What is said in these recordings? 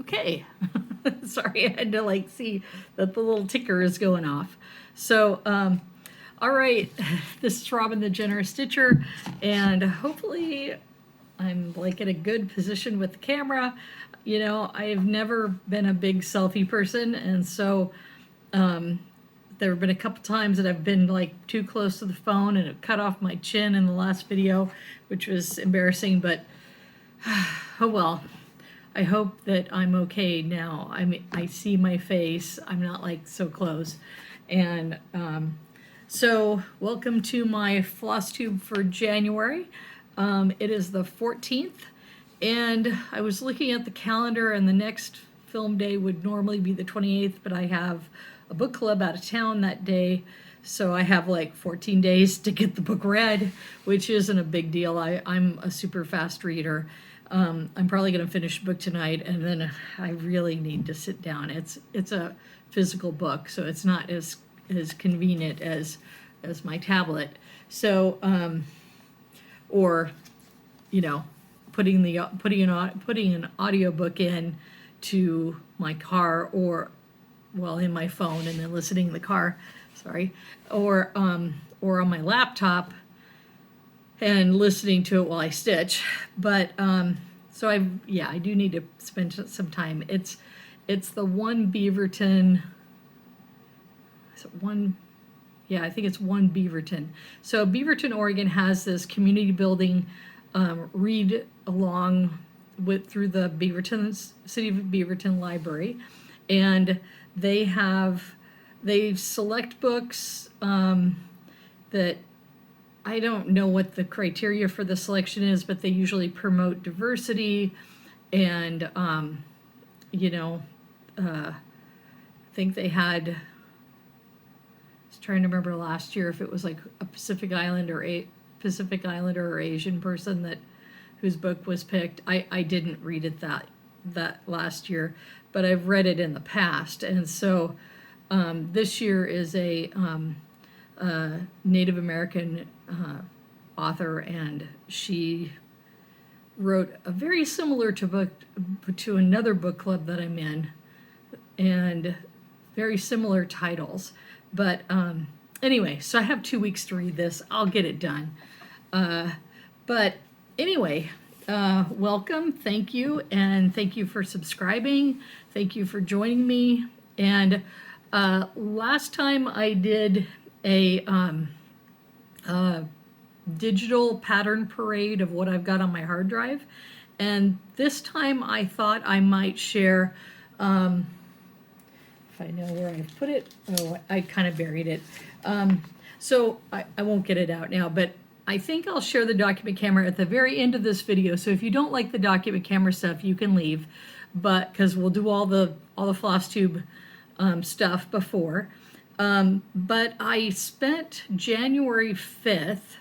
Okay. Sorry, I had to like see that the little ticker is going off. So, all right, this is Robin the Generous Stitcher, and hopefully I'm like in a good position with the camera. You know, I've never been a big selfie person, and so there have been a couple times that I've been like too close to the phone and it cut off my chin in the last video, which was embarrassing, but oh well. I hope that I'm okay now. I mean, I see my face. I'm not like so close. And so welcome to my Flosstube for January. It is the 14th, and I was looking at the calendar, and the next film day would normally be the 28th, but I have a book club out of town that day, so I have like 14 days to get the book read, which isn't a big deal. I'm a super fast reader. I'm probably going to finish the book tonight, and then I really need to sit down. It's a physical book, so it's not as convenient as my tablet. So, or, you know, putting an audiobook in to my car, or well, in my phone and then listening in the car. Sorry, or on my laptop and listening to it while I stitch. But so I do need to spend some time. It's the one Beaverton. Is it one? Yeah, I think it's one Beaverton. So Beaverton, Oregon has this community building read along through the City of Beaverton Library, and they select books that I don't know what the criteria for the selection is, but they usually promote diversity and, I think they had, I was trying to remember last year if it was like a Pacific Islander or Asian person whose book was picked. I didn't read it that last year, but I've read it in the past. And so this year is a Native American author, and she wrote a very similar to another book club that I'm in, and very similar titles. But anyway, so I have 2 weeks to read this. I'll get it done. But anyway, welcome, thank you, and thank you for subscribing. Thank you for joining me. And last time I did a digital pattern parade of what I've got on my hard drive, and this time I thought I might share, if I know where I put it. Oh, I kind of buried it. So I won't get it out now, but I think I'll share the document camera at the very end of this video. So if you don't like the document camera stuff, you can leave, but because we'll do all the Flosstube stuff before. But I spent January 5th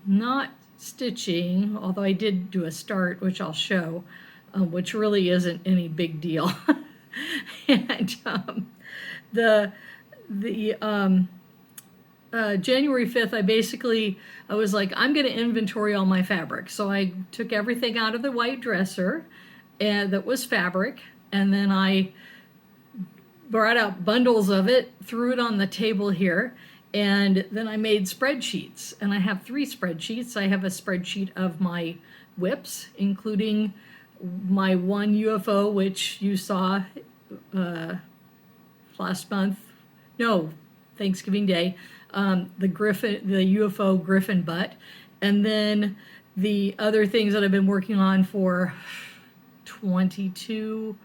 not stitching, although I did do a start, which I'll show, which really isn't any big deal. And January 5th, I was like, I'm going to inventory all my fabric. So I took everything out of the white dresser that was fabric, and then I brought out bundles of it, threw it on the table here, and then I made spreadsheets. And I have 3 spreadsheets. I have a spreadsheet of my whips, including my one UFO, which you saw last month, no, Thanksgiving Day, the UFO griffin butt, and then the other things that I've been working on for 22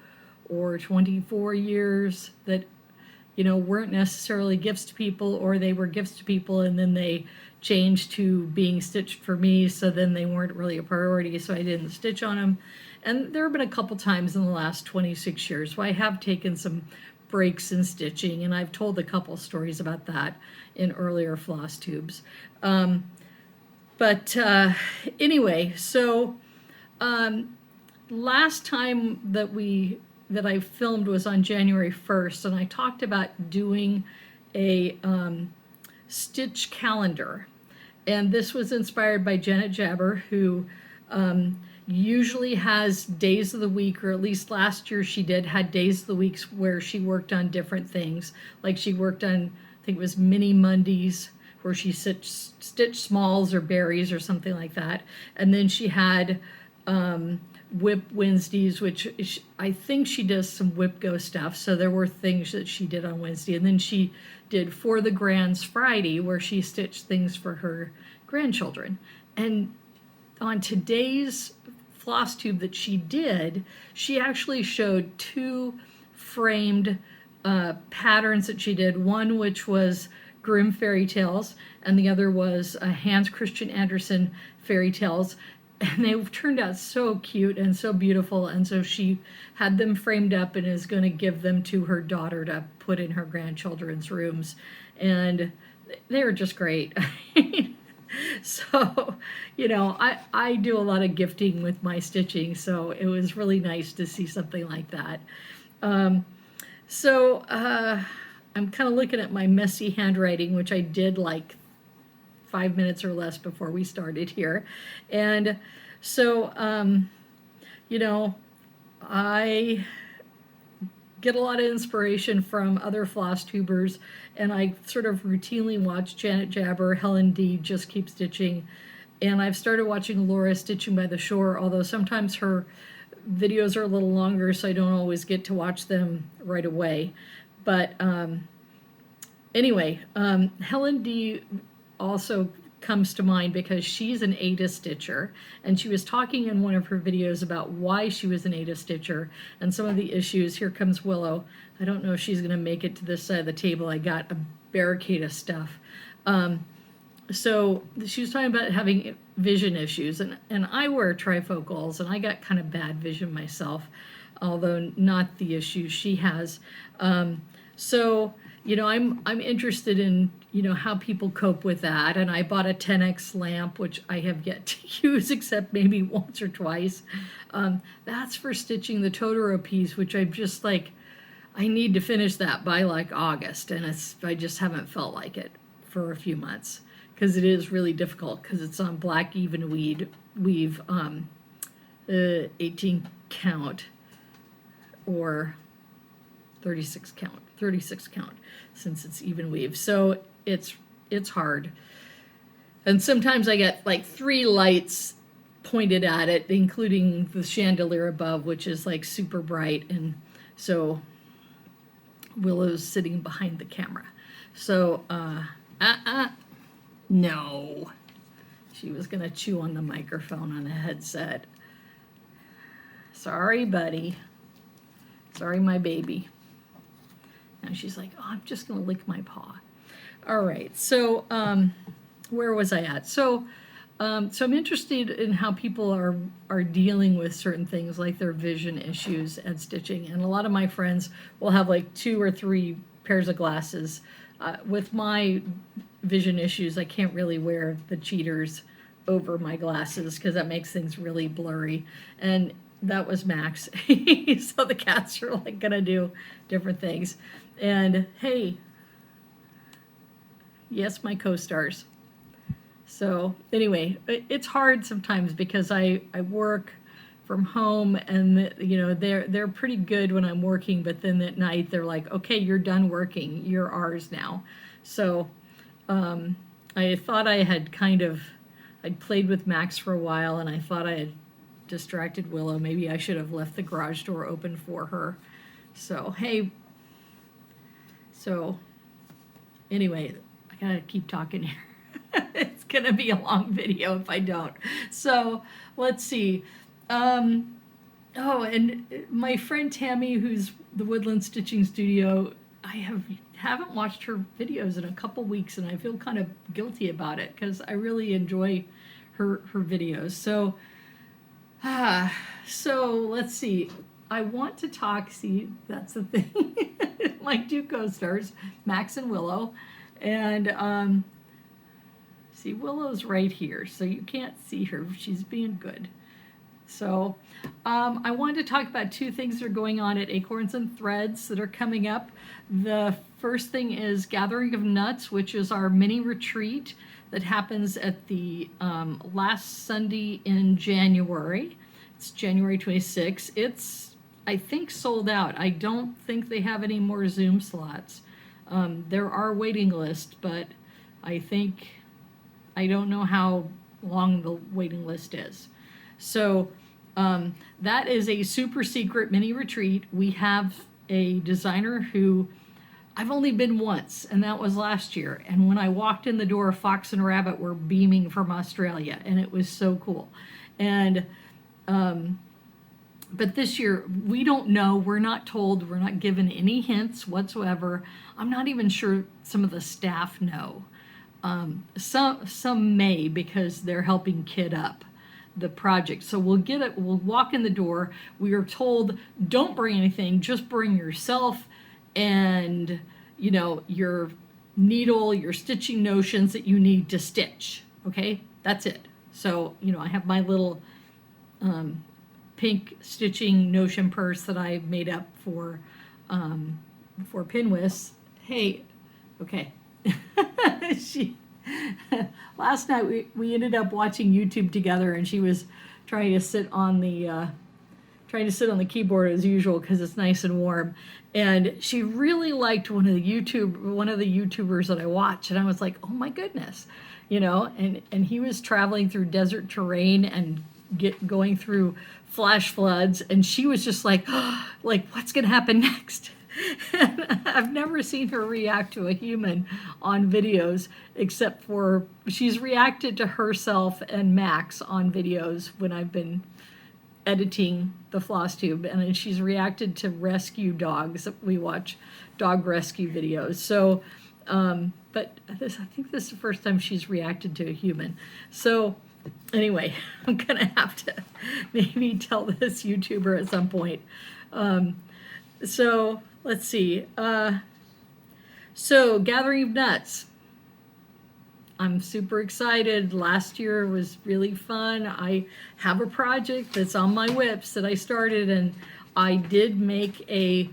or 24 years that, weren't necessarily gifts to people, or they were gifts to people and then they changed to being stitched for me, so then they weren't really a priority, so I didn't stitch on them. And there have been a couple times in the last 26 years where I have taken some breaks in stitching, and I've told a couple stories about that in earlier Flosstubes. But anyway, so last time that I filmed was on January 1st, and I talked about doing a stitch calendar. And this was inspired by Janet Jabber, who usually has days of the week, or at least last year she had days of the weeks where she worked on different things. Like she worked on, I think it was Mini Mondays, where she stitched smalls or berries or something like that. And then she had Whip Wednesdays, which I think she does some Whip Go stuff. So there were things that she did on Wednesday. And then she did For the Grands Friday, where she stitched things for her grandchildren. And on today's Flosstube that she did, she actually showed two framed patterns that she did. One which was Grimm fairy tales, and the other was Hans Christian Andersen fairy tales. And they turned out so cute and so beautiful. And so she had them framed up and is going to give them to her daughter to put in her grandchildren's rooms. And they were just great. So, you know, I do a lot of gifting with my stitching, so it was really nice to see something like that. I'm kind of looking at my messy handwriting, which I did like 5 minutes or less before we started here. And so, you know, I get a lot of inspiration from other Flosstubers, and I sort of routinely watch Janet Jabber, Helen D, Just Keep Stitching, and I've started watching Laura Stitching by the Shore, although sometimes her videos are a little longer, so I don't always get to watch them right away. But anyway, Helen D also comes to mind because she's an Ada Stitcher, and she was talking in one of her videos about why she was an Ada Stitcher and some of the issues. Here comes Willow. I don't know if she's going to make it to this side of the table. I got a barricade of stuff. So she was talking about having vision issues, and I wear trifocals, and I got kind of bad vision myself, although not the issues she has. So, you know, I'm interested in, you know, how people cope with that. And I bought a 10x lamp, which I have yet to use except maybe once or twice. That's for stitching the Totoro piece, which I'm just like, I need to finish that by like August. And I just haven't felt like it for a few months because it is really difficult because it's on black even weave 18 count or 36 count since it's even weave. So it's hard. And sometimes I get like 3 lights pointed at it, including the chandelier above, which is like super bright. And so Willow's sitting behind the camera. So, no. She was gonna chew on the microphone on the headset. Sorry, buddy. Sorry, my baby. And she's like, oh, I'm just going to lick my paw. All right. So where was I at? So I'm interested in how people are dealing with certain things like their vision issues and stitching. And a lot of my friends will have like 2 or 3 pairs of glasses. With my vision issues, I can't really wear the cheaters over my glasses because that makes things really blurry. And that was Max. So the cats are like gonna do different things. And hey, yes, my co-stars. So anyway, it's hard sometimes because I work from home, and you know they're pretty good when I'm working, but then at night they're like, okay, you're done working, you're ours now. So I thought I'd played with Max for a while, and I thought I had distracted Willow. Maybe I should have left the garage door open for her. So hey, so anyway, I gotta keep talking here. It's gonna be a long video if I don't. So let's see. Oh, and my friend Tammy, who's the Woodland Stitching Studio, I haven't watched her videos in a couple weeks, and I feel kind of guilty about it because I really enjoy her videos. So so let's see. I want to talk. See, that's the thing. My 2 co-stars, Max and Willow, and see, Willow's right here, so you can't see her. She's being good. So I wanted to talk about 2 things that are going on at Acorns and Threads that are coming up. The first thing is Gathering of Nuts, which is our mini retreat that happens at the last Sunday in January. It's January 26th. It's, I think, sold out. I don't think they have any more Zoom slots. There are waiting lists, but I think, I don't know how long the waiting list is. So that is a super secret mini retreat. We have a designer who I've only been once, and that was last year. And when I walked in the door, Fox and Rabbit were beaming from Australia, and it was so cool. And but this year, we don't know. We're not told. We're not given any hints whatsoever. I'm not even sure some of the staff know. Some may, because they're helping kid up the project. So we'll get it. We'll walk in the door. We are told, don't bring anything. Just bring yourself and, you know, your needle, your stitching notions that you need to stitch. Okay, that's it. So, you know, I have my little pink stitching notion purse that I made up for Pinwis. Hey, okay. Last night we ended up watching YouTube together, and she was trying to sit on the keyboard as usual because it's nice and warm. And she really liked one of the YouTubers that I watch, and I was like, oh my goodness, you know. And he was traveling through desert terrain and going through flash floods, and she was just like, oh, like, what's gonna happen next? And I've never seen her react to a human on videos, except for she's reacted to herself and Max on videos when I've been editing the Flosstube, and then she's reacted to rescue dogs. We watch dog rescue videos. So, but I think this is the first time she's reacted to a human. So anyway, I'm gonna have to maybe tell this YouTuber at some point. So let's see. So Gathering of Nuts. I'm super excited. Last year was really fun. I have a project that's on my whips that I started, and I did make a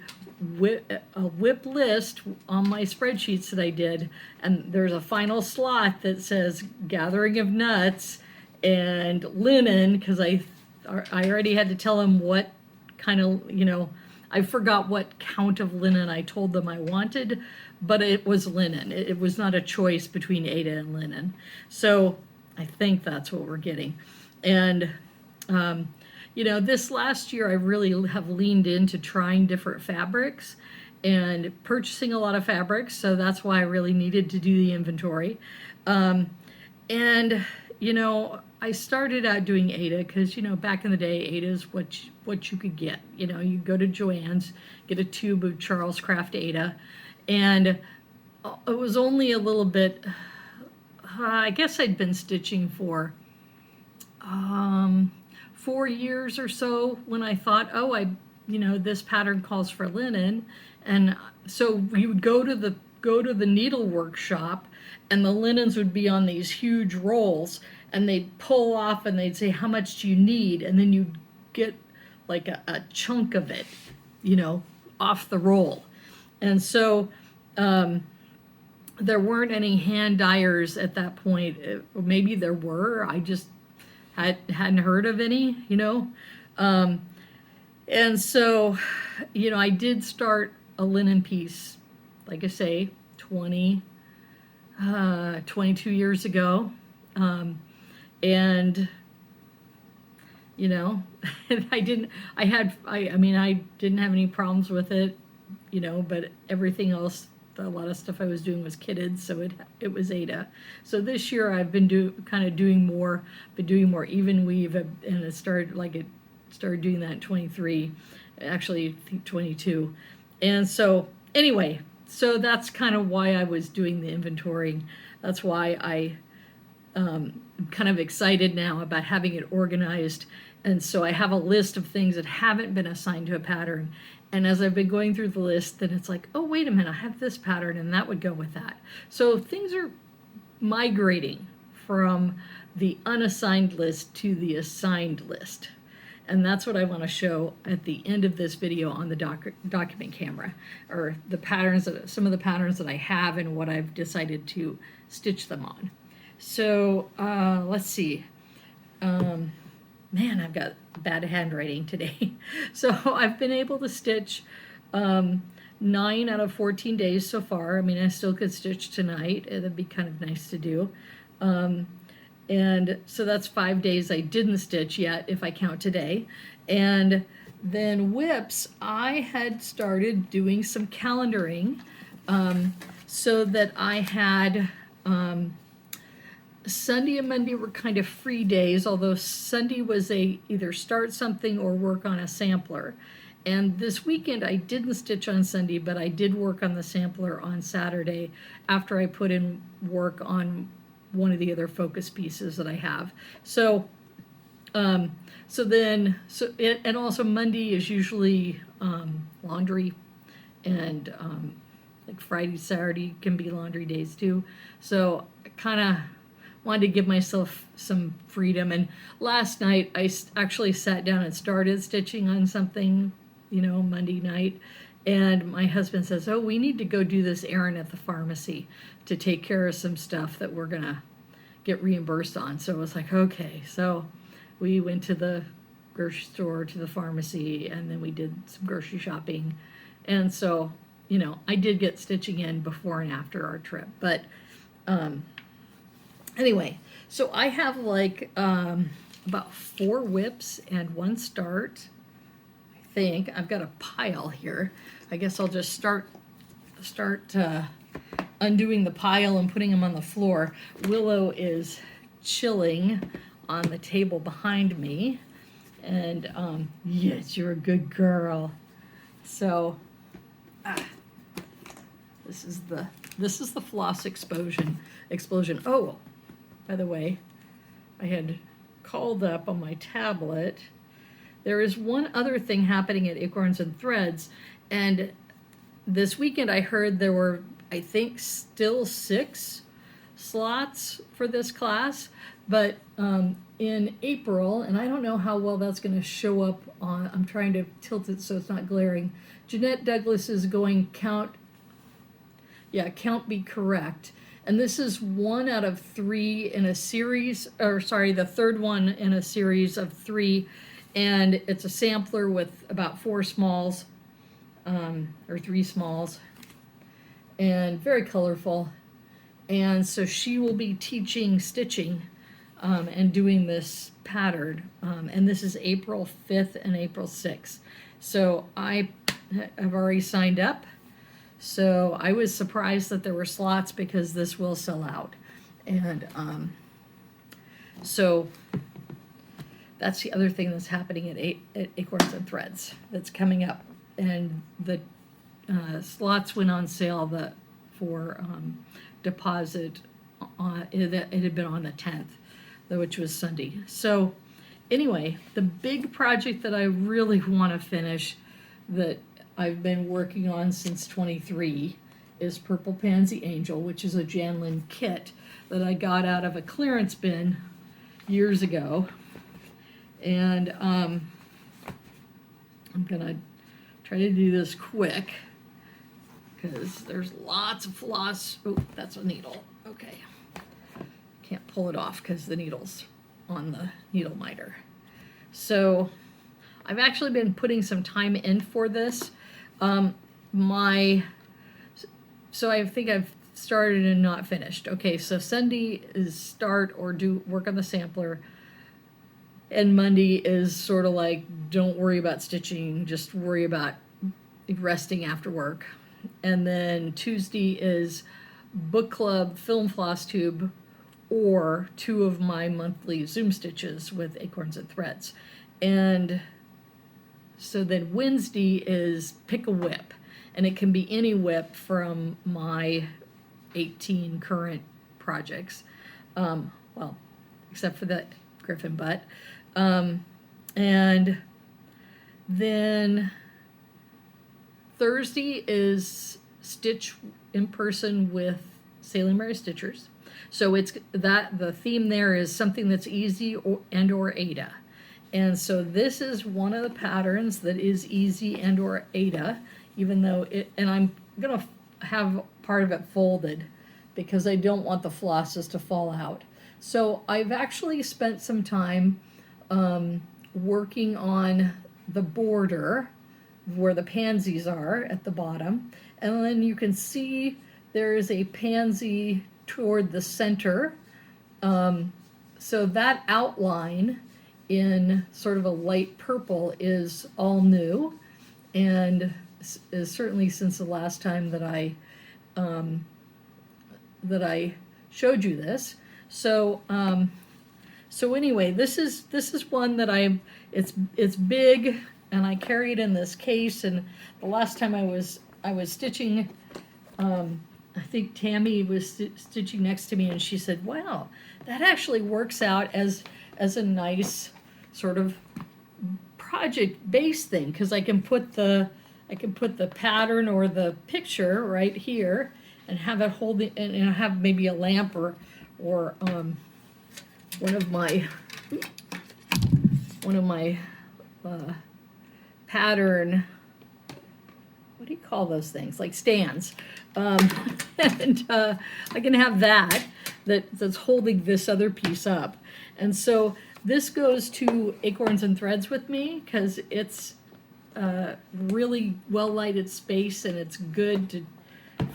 whip list on my spreadsheets that I did, and there's a final slot that says Gathering of Nuts and linen, because I already had to tell them what kind of, you know, I forgot what count of linen I told them I wanted, but it was linen. It was not a choice between Ada and linen. So I think that's what we're getting. And, you know, this last year I really have leaned into trying different fabrics and purchasing a lot of fabrics. So that's why I really needed to do the inventory. And, you know, I started out doing Ada because, you know, back in the day, Ada is what you could get. You know, you go to Joann's, get a tube of Charles Craft Ada, and it was only a little bit, I guess I'd been stitching for 4 years or so when I thought, oh, you know, this pattern calls for linen. And so we would go to the needle workshop, and the linens would be on these huge rolls, and they'd pull off and they'd say, how much do you need? And then you'd get like a chunk of it, you know, off the roll. And so there weren't any hand dyers at that point. Maybe there were, I just hadn't heard of any, you know. And so, you know, I did start a linen piece, like I say, 22 years ago. And, you know, I didn't have any problems with it, you know, but everything else, a lot of stuff I was doing was kitted, so it was Ada. So this year I've been doing more even weave, and it started doing that in 23, actually I think 22. And so anyway, so that's kind of why I was doing the inventory. That's why I'm kind of excited now about having it organized. And so I have a list of things that haven't been assigned to a pattern. And as I've been going through the list, then it's like, oh, wait a minute, I have this pattern, and that would go with that. So things are migrating from the unassigned list to the assigned list. And that's what I want to show at the end of this video on the document camera, or the patterns, some of the patterns that I have and what I've decided to stitch them on. So let's see. man, I've got bad handwriting today. So I've been able to stitch 9 out of 14 days so far. I mean, I still could stitch tonight. It'd be kind of nice to do. And so that's 5 days I didn't stitch yet, if I count today. And then whips, I had started doing some calendaring so that I had Sunday and Monday were kind of free days, although Sunday was either start something or work on a sampler. And this weekend I didn't stitch on Sunday, but I did work on the sampler on Saturday after I put in work on one of the other focus pieces that I have. So and also Monday is usually laundry, and like Friday, Saturday can be laundry days too. So I kind of wanted to give myself some freedom. And last night I actually sat down and started stitching on something, Monday night. And my husband says, "Oh, we need to go do this errand at the pharmacy to take care of some stuff that we're going to get reimbursed on." So I was like, okay. So we went to the grocery store, to the pharmacy, and then we did some grocery shopping. And so, I did get stitching in before and after our trip. But anyway, so I have like about 4 whips and 1 start. I think I've got a pile here. I guess I'll just start undoing the pile and putting them on the floor. Willow is chilling on the table behind me, and yes, you're a good girl. So this is the floss explosion. Oh, by the way, I had called up on my tablet. There is one other thing happening at Acorns and Threads, and this weekend I heard there were, I think, still 6 slots for this class, but in April, and I don't know how well that's going to show up on, I'm trying to tilt it so it's not glaring. Jeanette Douglas is going count be correct. And this is 1 out of 3 in a series, or sorry, the third one in a series of 3. And it's a sampler with about 4 smalls, or 3 smalls, and very colorful. And so she will be teaching stitching and doing this pattern. And this is April 5th and April 6th. So I have already signed up. So I was surprised that there were slots because this will sell out. And so that's the other thing that's happening at Acorns and Threads that's coming up. And the slots went on sale for deposit it had been on the 10th, which was Sunday. So anyway, the big project that I really want to finish, that I've been working on since 23, is Purple Pansy Angel, which is a Janlin kit that I got out of a clearance bin years ago. And I'm gonna try to do this quick because there's lots of floss. Oh, that's a needle. Okay. Can't pull it off because the needle's on the needle miter. So I've actually been putting some time in for this. So I think I've started and not finished. Okay, so Sunday is start or do work on the sampler, and Monday is sort of like, don't worry about stitching, just worry about resting after work. And then Tuesday is book club, film Flosstube, or 2 of my monthly Zoom stitches with Acorns and Threads. And so then Wednesday is pick a whip, and it can be any whip from my 18 current projects, well, except for that griffin butt. And then Thursday is stitch in person with Sailing Mary Stitchers. So it's that the theme there is something that's easy or Ada. And so this is one of the patterns that is easy and or Ada, even though and I'm gonna have part of it folded because I don't want the flosses to fall out. So I've actually spent some time working on the border where the pansies are at the bottom. And then you can see there is a pansy toward the center. So that outline in sort of a light purple is all new, and is certainly since the last time that I showed you this. So so anyway, this is one that it's big, and I carry it in this case. And the last time I was stitching, I think Tammy was stitching next to me, and she said, "Wow, that actually works out as a nice sort of project-based thing, because I can put the pattern or the picture right here, and have it holding, and have maybe a lamp or one of my pattern, what do you call those things, like stands, and I can have that's holding this other piece up." And so this goes to Acorns and Threads with me, because it's really well lighted space, and it's good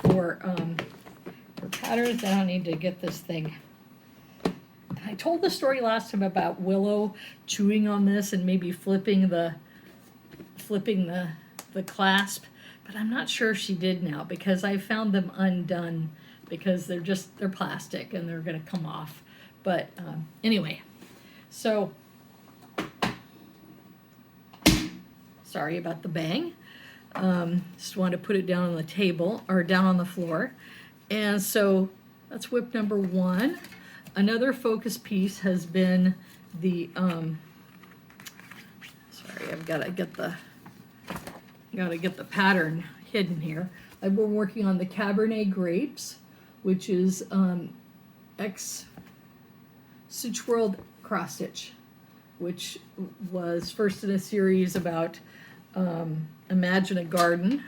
for patterns. I don't need to get this thing. I told the story last time about Willow chewing on this and maybe flipping the clasp, but I'm not sure she did now, because I found them undone, because they're plastic and they're going to come off. But anyway, so sorry about the bang. Just wanted to put it down on the table, or down on the floor. And so that's whip number 1. Another focus piece has been the sorry, I've got to get the pattern hidden here. I've been working on the Cabernet grapes, which is X Stitch World cross stitch, which was first in a series about Imagine a Garden.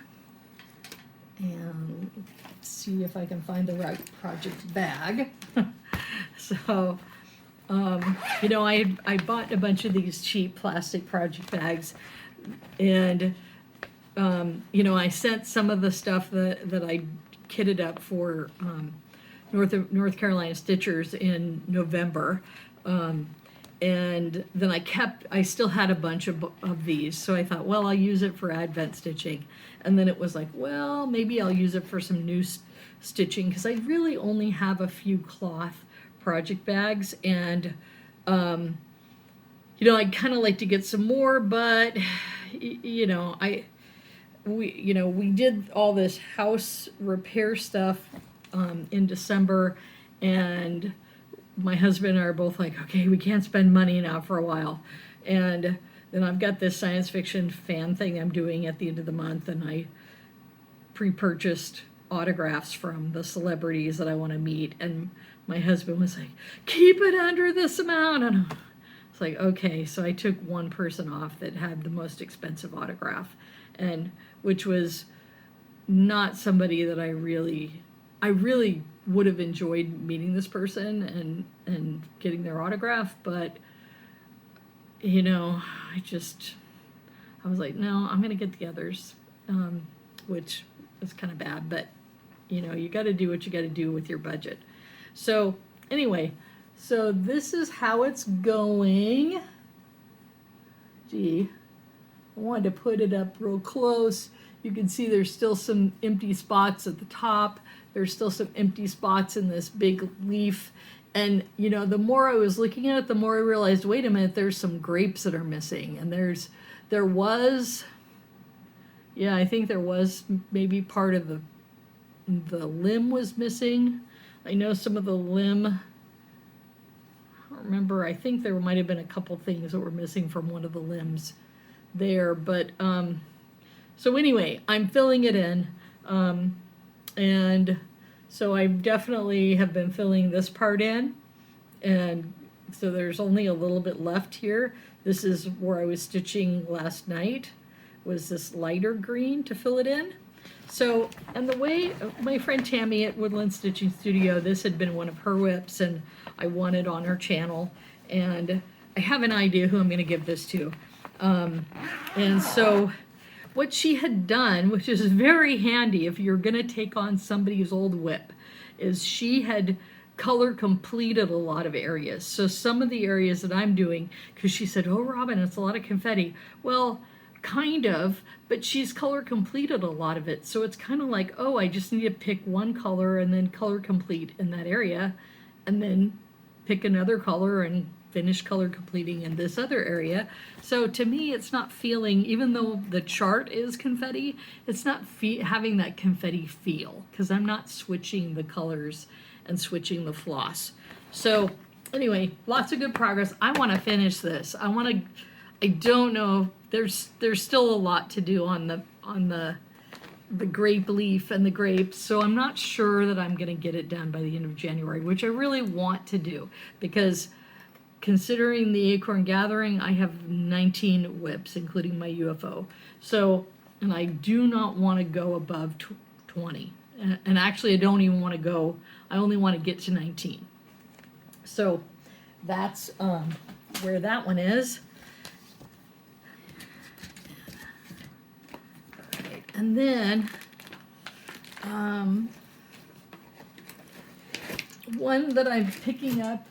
And let's see if I can find the right project bag. So, you know, I bought a bunch of these cheap plastic project bags, and you know, I sent some of the stuff that I kitted up for North Carolina Stitchers in November, and then I still had a bunch of these, so I thought, well, I'll use it for Advent stitching. And then it was like, well, maybe I'll use it for some new stitching, because I really only have a few cloth project bags, and you know, I'd kind of like to get some more, but you know, we did all this house repair stuff in December, and my husband and I are both like, okay, we can't spend money now for a while. And then I've got this science fiction fan thing I'm doing at the end of the month, and I pre-purchased autographs from the celebrities that I want to meet, and my husband was like, keep it under this amount. And it's like, okay. So I took one person off that had the most expensive autograph, and which was not somebody that I really would have enjoyed meeting this person and getting their autograph, but you know, I was like, no, I'm gonna get the others, which is kind of bad, but you know, you got to do what you got to do with your budget. So anyway, so this is how it's going. Gee, I wanted to put it up real close. You can see there's still some empty spots at the top. There's still some empty spots in this big leaf. And, you know, the more I was looking at it, the more I realized, wait a minute, there's some grapes that are missing. And I think there was maybe part of the limb was missing. I know some of the limb, I don't remember, I think there might have been a couple things that were missing from one of the limbs there. But, so anyway, I'm filling it in. And so I definitely have been filling this part in, and so there's only a little bit left here. This is where I was stitching last night, was this lighter green to fill it in. So, and the way my friend Tammy at Woodland Stitching Studio, this had been one of her whips, and I won it on her channel, and I have an idea who I'm going to give this to. And so what she had done, which is very handy if you're going to take on somebody's old whip, is she had color completed a lot of areas. So some of the areas that I'm doing, because she said, oh, Robin, it's a lot of confetti. Well, kind of, but she's color completed a lot of it. So it's kind of like, oh, I just need to pick one color and then color complete in that area, and then pick another color and finish color completing in this other area. So to me, it's not feeling, even though the chart is confetti, it's not having that confetti feel, because I'm not switching the colors and switching the floss. So anyway, lots of good progress. I want to finish this. I don't know, there's still a lot to do on the grape leaf and the grapes, so I'm not sure that I'm going to get it done by the end of January, which I really want to do, because considering the acorn gathering, I have 19 whips, including my UFO. So, and I do not want to go above 20. And actually, I don't even want to go, I only want to get to 19. So that's where that one is. All right, and then one that I'm picking up,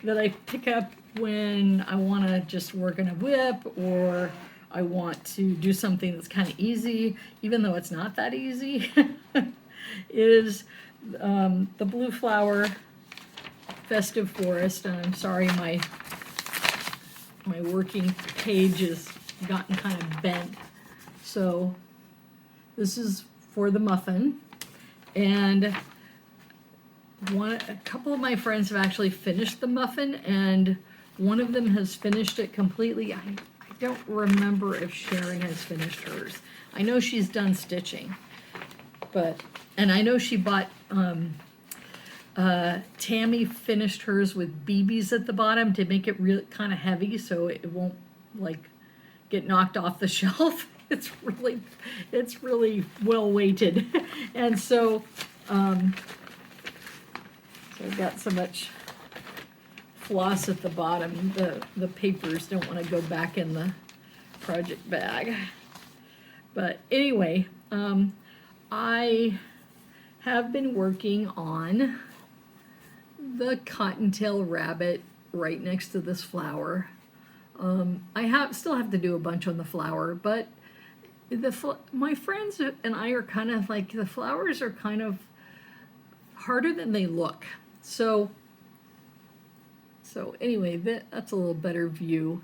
that I pick up when I want to just work on a whip, or I want to do something that's kind of easy, even though it's not that easy, is the Blue Flower Festive Forest. And I'm sorry, my working page has gotten kind of bent. So this is for the muffin, and a couple of my friends have actually finished the muffin, and one of them has finished it completely. I don't remember if Sharon has finished hers. I know she's done stitching, and I know she bought, Tammy finished hers with BBs at the bottom to make it really kind of heavy, so it won't like get knocked off the shelf. It's really well weighted. And so, so I've got so much floss at the bottom, the papers don't want to go back in the project bag. But anyway, I have been working on the cottontail rabbit right next to this flower. I still have to do a bunch on the flower, but my friends and I are kind of like, the flowers are kind of harder than they look. So anyway, that's a little better view.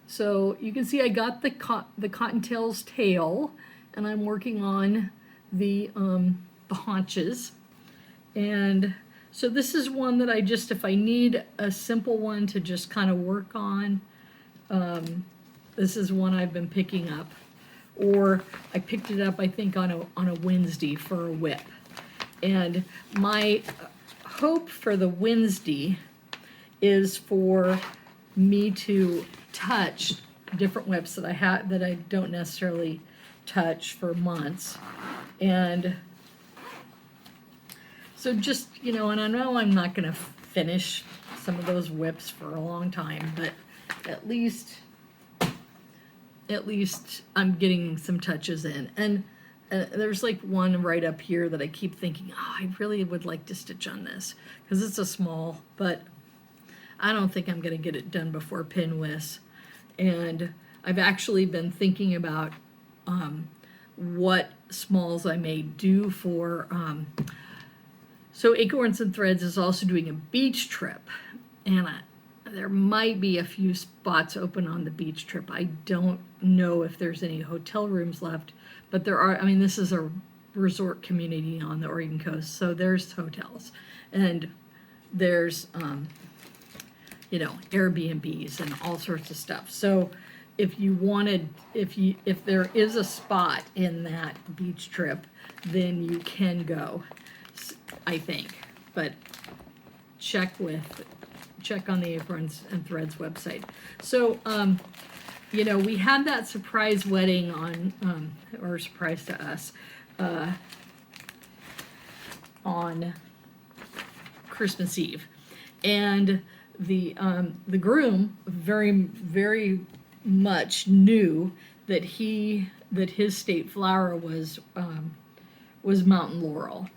So you can see I got the cottontail's tail, and I'm working on the haunches. And so this is one that if I need a simple one to just kind of work on, this is one I've been picking up. Or I picked it up, I think, on a Wednesday for a whip. And my hope for the Wednesday is for me to touch different whips that I don't necessarily touch for months. And so just, and I know I'm not going to finish some of those whips for a long time, but at least I'm getting some touches in. And there's like one right up here that I keep thinking, oh, I really would like to stitch on this, because it's a small, but I don't think I'm going to get it done before Pinwis. And I've actually been thinking about what smalls I may do for, so Acorns and Threads is also doing a beach trip, and there might be a few spots open on the beach trip. I don't know if there's any hotel rooms left, but there are. I mean, this is a resort community on the Oregon coast, so there's hotels, and there's Airbnbs and all sorts of stuff. So if there is a spot in that beach trip, then you can go, I think. But check on the Acorns and Threads website. So we had that surprise wedding on, or surprise to us, on Christmas Eve. And the groom very much knew that his state flower was mountain laurel,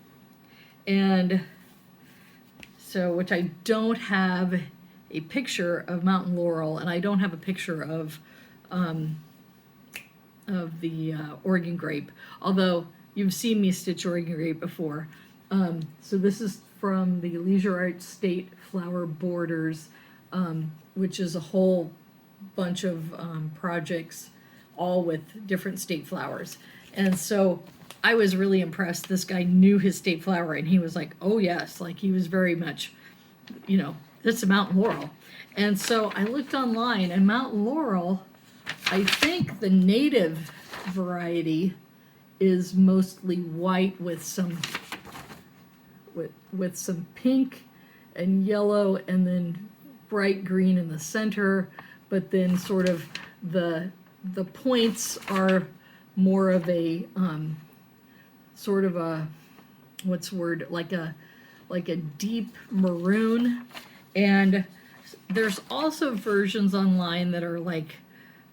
and so, which I don't have a picture of mountain laurel, and I don't have a picture of the Oregon grape, although you've seen me stitch Oregon grape before. So this is from the Leisure Arts State Flower Borders, which is a whole bunch of projects, all with different state flowers. And so I was really impressed. This guy knew his state flower, and he was like, oh yes, like he was very much, that's a mountain laurel. And so I looked online, and mountain laurel, I think the native variety is mostly white with some pink and yellow, and then bright green in the center, but then sort of the points are more of a sort of a, what's the word, like a deep maroon. And there's also versions online that are like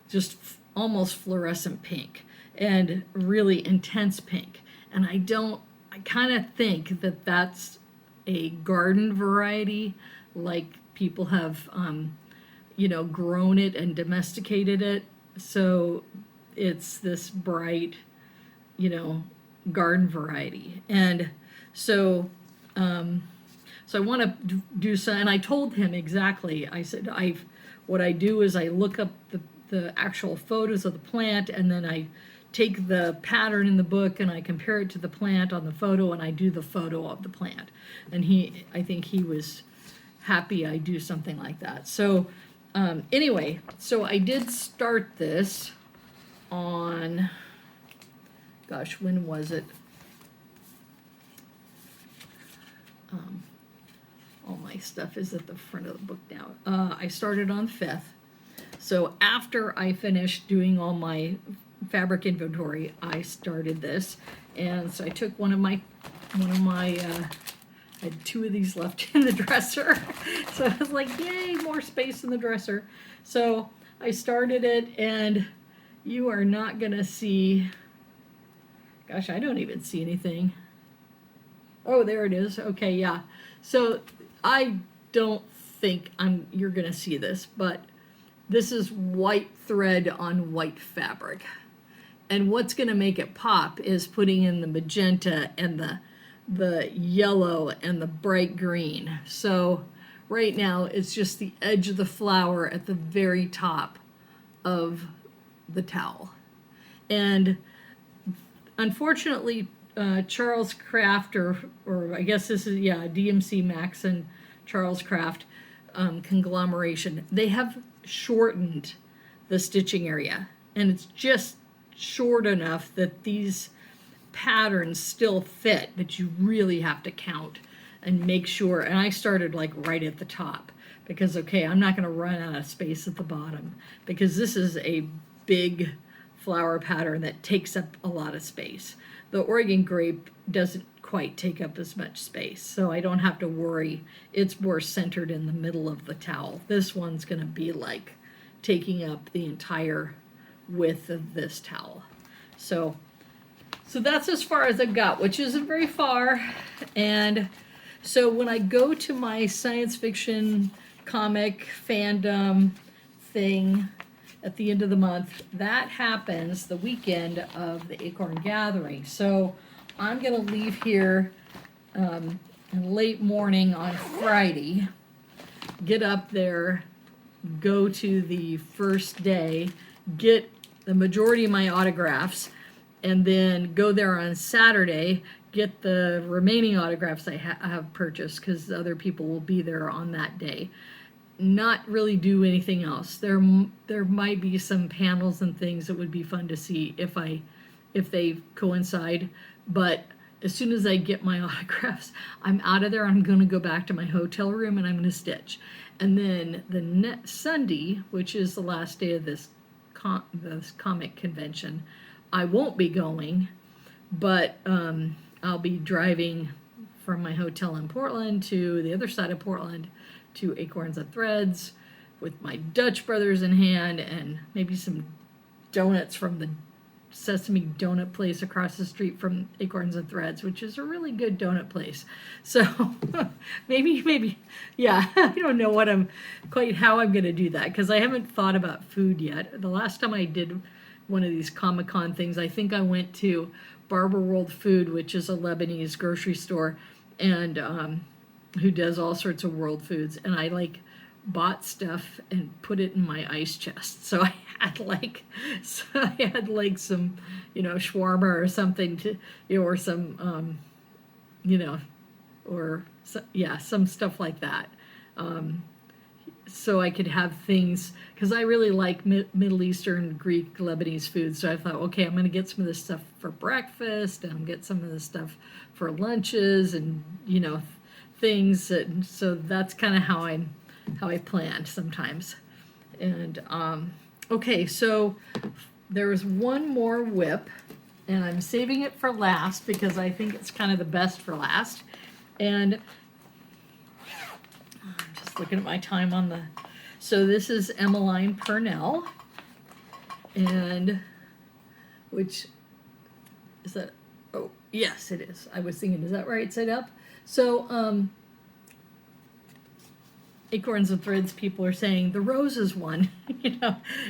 just almost fluorescent pink and really intense pink. And I kind of think that that's a garden variety, like people have, grown it and domesticated it. So it's this bright, garden variety. And so, so I want to do some, and I told him exactly, I said, what I do is I look up the actual photos of the plant, and then I take the pattern in the book and I compare it to the plant on the photo, and I do the photo of the plant. And I think he was happy I do something like that. So anyway, so I did start this on, gosh, when was it? All my stuff is at the front of the book now. I started on 5th. So after I finished doing all my fabric inventory, I started this. And so I took one of my I had 2 of these left in the dresser. So I was like, yay, more space in the dresser. So I started it, and you are not gonna see, gosh, I don't even see anything. Oh, there it is. Okay, yeah. So I don't think you're gonna see this, but this is white thread on white fabric. And what's gonna make it pop is putting in the magenta and the yellow and the bright green. So right now it's just the edge of the flower at the very top of the towel. And unfortunately, Charles Craft, or I guess this is, DMC Max and Charles Craft conglomeration, they have shortened the stitching area, and it's just short enough that these patterns still fit, but you really have to count and make sure. And I started like right at the top because, okay, I'm not going to run out of space at the bottom, because this is a big flower pattern that takes up a lot of space. The Oregon grape doesn't quite take up as much space, so I don't have to worry. It's more centered in the middle of the towel. This one's going to be like taking up the entire width of this towel. So that's as far as I've got, which isn't very far. And so when I go to my science fiction comic fandom thing at the end of the month, that happens the weekend of the Acorn Gathering. So I'm going to leave here in late morning on Friday, get up there, go to the first day, get the majority of my autographs, and then go there on Saturday, get the remaining autographs I have purchased, because other people will be there on that day. Not really do anything else. There might be some panels and things that would be fun to see if they coincide, but as soon as I get my autographs, I'm out of there. I'm going to go back to my hotel room and I'm going to stitch. And then the next Sunday, which is the last day of this comic convention, I won't be going, but I'll be driving from my hotel in Portland to the other side of Portland to Acorns and Threads with my Dutch brothers in hand, and maybe some donuts from the Sesame Donut place across the street from Acorns and Threads, which is a really good donut place. So maybe, yeah, I don't know how I'm going to do that, because I haven't thought about food yet. The last time I did one of these Comic-Con things, I think I went to Barber World Food, which is a Lebanese grocery store, and who does all sorts of world foods, and I bought stuff and put it in my ice chest. So I had some, shawarma or something or some, some stuff like that. So I could have things, because I really like Middle Eastern, Greek, Lebanese food. So I thought, okay, I'm going to get some of this stuff for breakfast, and get some of this stuff for lunches, and things. And so that's kind of how I planned sometimes. And okay, so there was one more whip, and I'm saving it for last because I think it's kind of the best for last. And I'm just looking at my time on the, so this is Emmeline Purnell, and which is that, oh yes it is, I was thinking, is that right side up? So Acorns and Threads people are saying the roses one,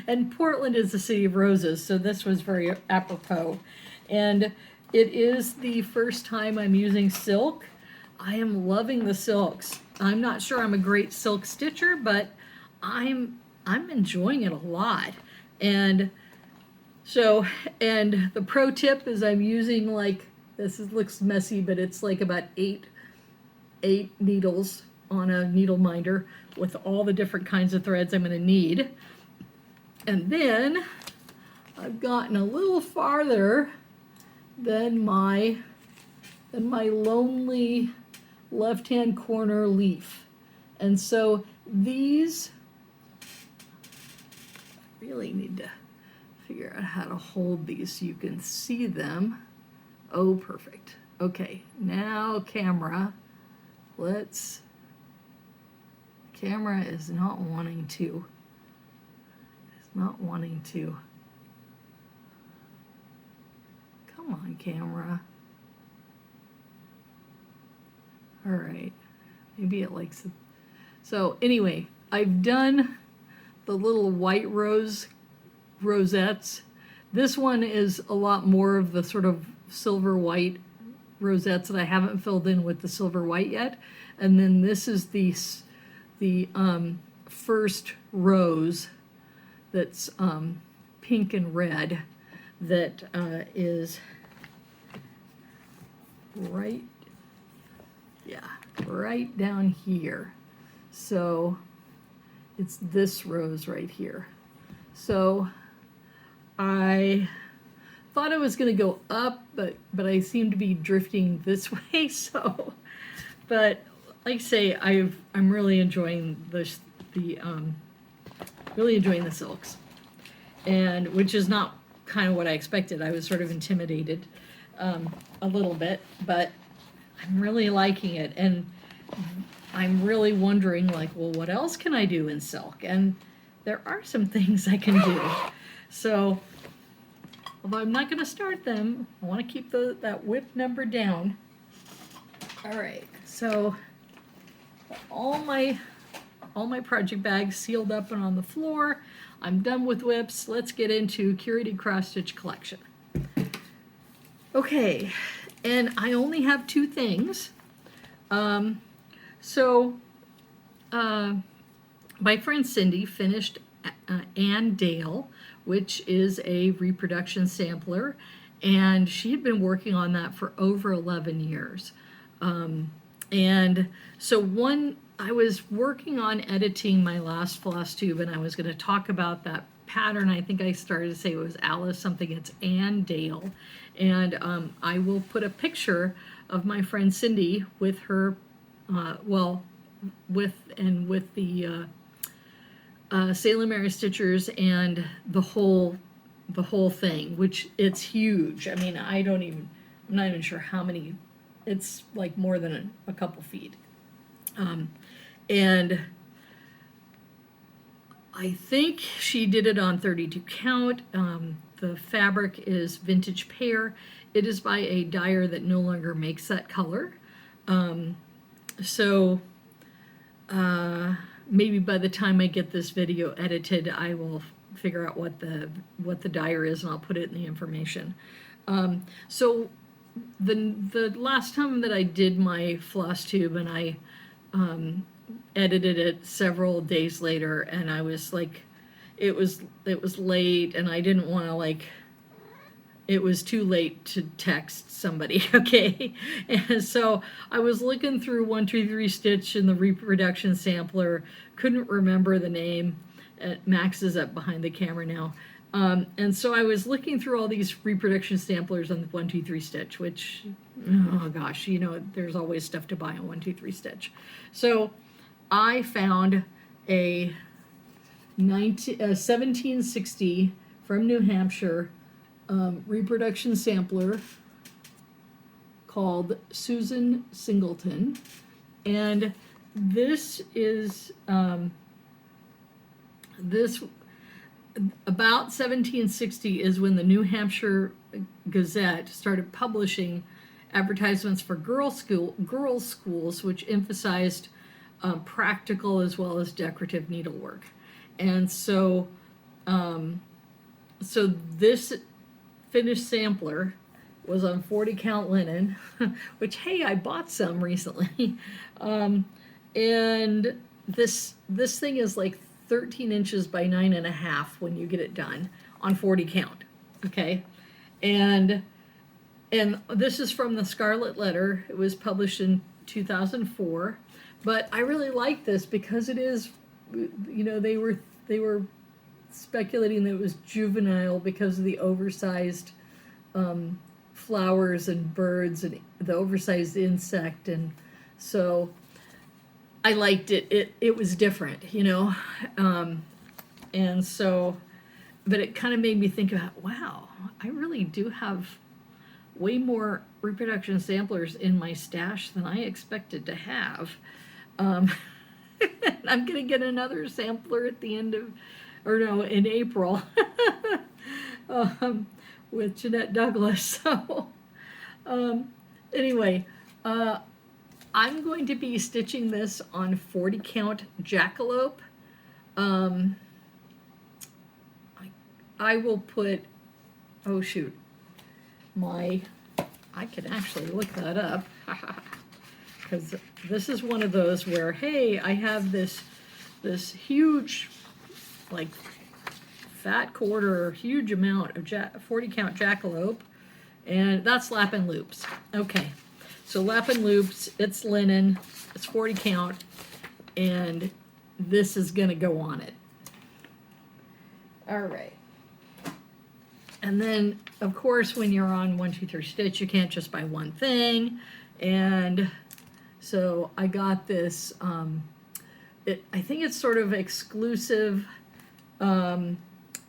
and Portland is the city of roses, so this was very apropos. And it is the first time I'm using silk. I am loving the silks. I'm not sure I'm a great silk stitcher, but I'm enjoying it a lot. And so, and the pro tip is I'm using looks messy, but it's about eight needles on a needle minder with all the different kinds of threads I'm going to need. And then I've gotten a little farther than my lonely left-hand corner leaf. And so these, I really need to figure out how to hold these so you can see them. Oh, perfect. Okay, now camera, camera is not wanting to. Come on, camera. All right, maybe it likes it. So anyway, I've done the little white rosettes. This one is a lot more of the sort of silver white rosettes that I haven't filled in with the silver white yet. And then this is the first rose that's pink and red that is right down here. So it's this rose right here. So I thought I was going to go up, but I seem to be drifting this way. So, but like I say, I'm really enjoying really enjoying the silks, and which is not kind of what I expected. I was sort of intimidated a little bit, but I'm really liking it, and I'm really wondering, well, what else can I do in silk? And there are some things I can do. So, although I'm not going to start them, I want to keep that whip number down. All right, so all my project bags sealed up and on the floor. I'm done with whips. Let's get into curated cross stitch collection. Okay, and I only have two things. My friend Cindy finished Ann Dale, which is a reproduction sampler, and she had been working on that for over 11 years. And so I was working on editing my last Flosstube, and I was going to talk about that pattern. I think I started to say it was Alice something. It's Ann Dale, and I will put a picture of my friend Cindy with her, with the Salem Mary Stitchers and the whole thing, which it's huge. I mean, I'm not even sure how many. It's like more than a couple feet. And I think she did it on 32 count. The fabric is vintage pear. It is by a dyer that no longer makes that color. So maybe by the time I get this video edited, I will figure out what the dyer is, and I'll put it in the information. So the last time that I did my Flosstube, and I edited it several days later, and I was like, it was late, and I didn't want to, like, it was too late to text somebody, okay? And so I was looking through 123 Stitch in the reproduction sampler, couldn't remember the name. Max is up behind the camera now. And so I was looking through all these reproduction samplers on the 123 Stitch, which, oh gosh, you know, there's always stuff to buy on 123 Stitch. So I found a 1760 from New Hampshire reproduction sampler called Susan Singleton, and this is this about 1760 is when the New Hampshire Gazette started publishing advertisements for girls schools, which emphasized practical as well as decorative needlework. And so so this finished sampler was on 40 count linen, which, hey, I bought some recently. And this thing is like 13 inches by 9.5 when you get it done on 40 count, okay? And this is from the Scarlet Letter. It was published in 2004, but I really like this because it is, you know, they were speculating that it was juvenile because of the oversized flowers and birds and the oversized insect, and so I liked it. It was different, you know, and so, but it kind of made me think about, wow, I really do have way more reproduction samplers in my stash than I expected to have. I'm gonna get another sampler at the end of, or no, in April, with Jeanette Douglas. So anyway, I'm going to be stitching this on 40 count jackalope. I will put, oh shoot, I can actually look that up, because this is one of those where, hey, I have this huge, like, fat quarter, huge amount of 40 count jackalope, and that's lap and loops. Okay, so lap and loops, it's linen, it's 40 count, and this is gonna go on it. All right. And then, of course, when you're on 123 Stitch, you can't just buy one thing. And so I got this, I think it's sort of exclusive.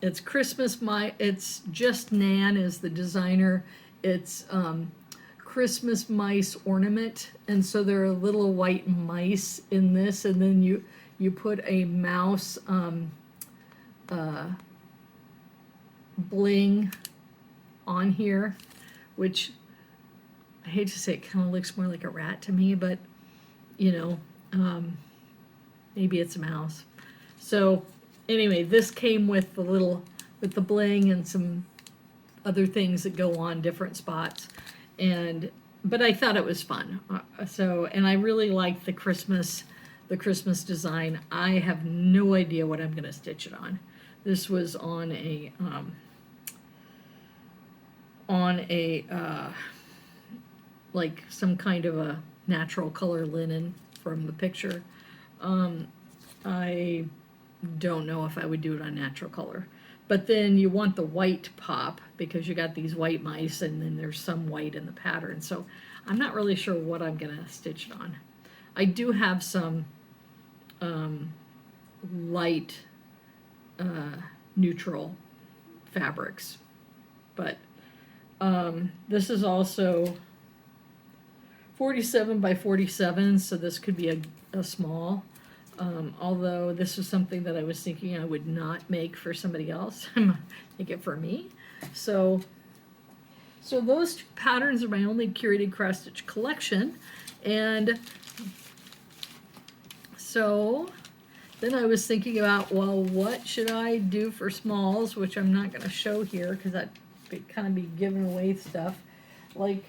It's Christmas, it's just Nan is the designer. It's Christmas mice ornament. And so there are little white mice in this. And then you put a mouse bling on here, which I hate to say, it kind of looks more like a rat to me, but you know, maybe it's a mouse. So anyway, this came with the bling and some other things that go on different spots, but I thought it was fun. And I really like the Christmas design. I have no idea what I'm going to stitch it on. This was on a like some kind of a natural color linen from the picture. I don't know if I would do it on natural color. But then you want the white pop because you got these white mice and then there's some white in the pattern. So I'm not really sure what I'm gonna stitch it on. I do have some light neutral fabrics, but this is also 47 by 47, so this could be a small. Although this was something that I was thinking I would not make for somebody else, I'm make it for me. So those two patterns are my only curated cross stitch collection, and so then I was thinking about, well, what should I do for smalls, which I'm not going to show here because that would kind of be giving away stuff. Like,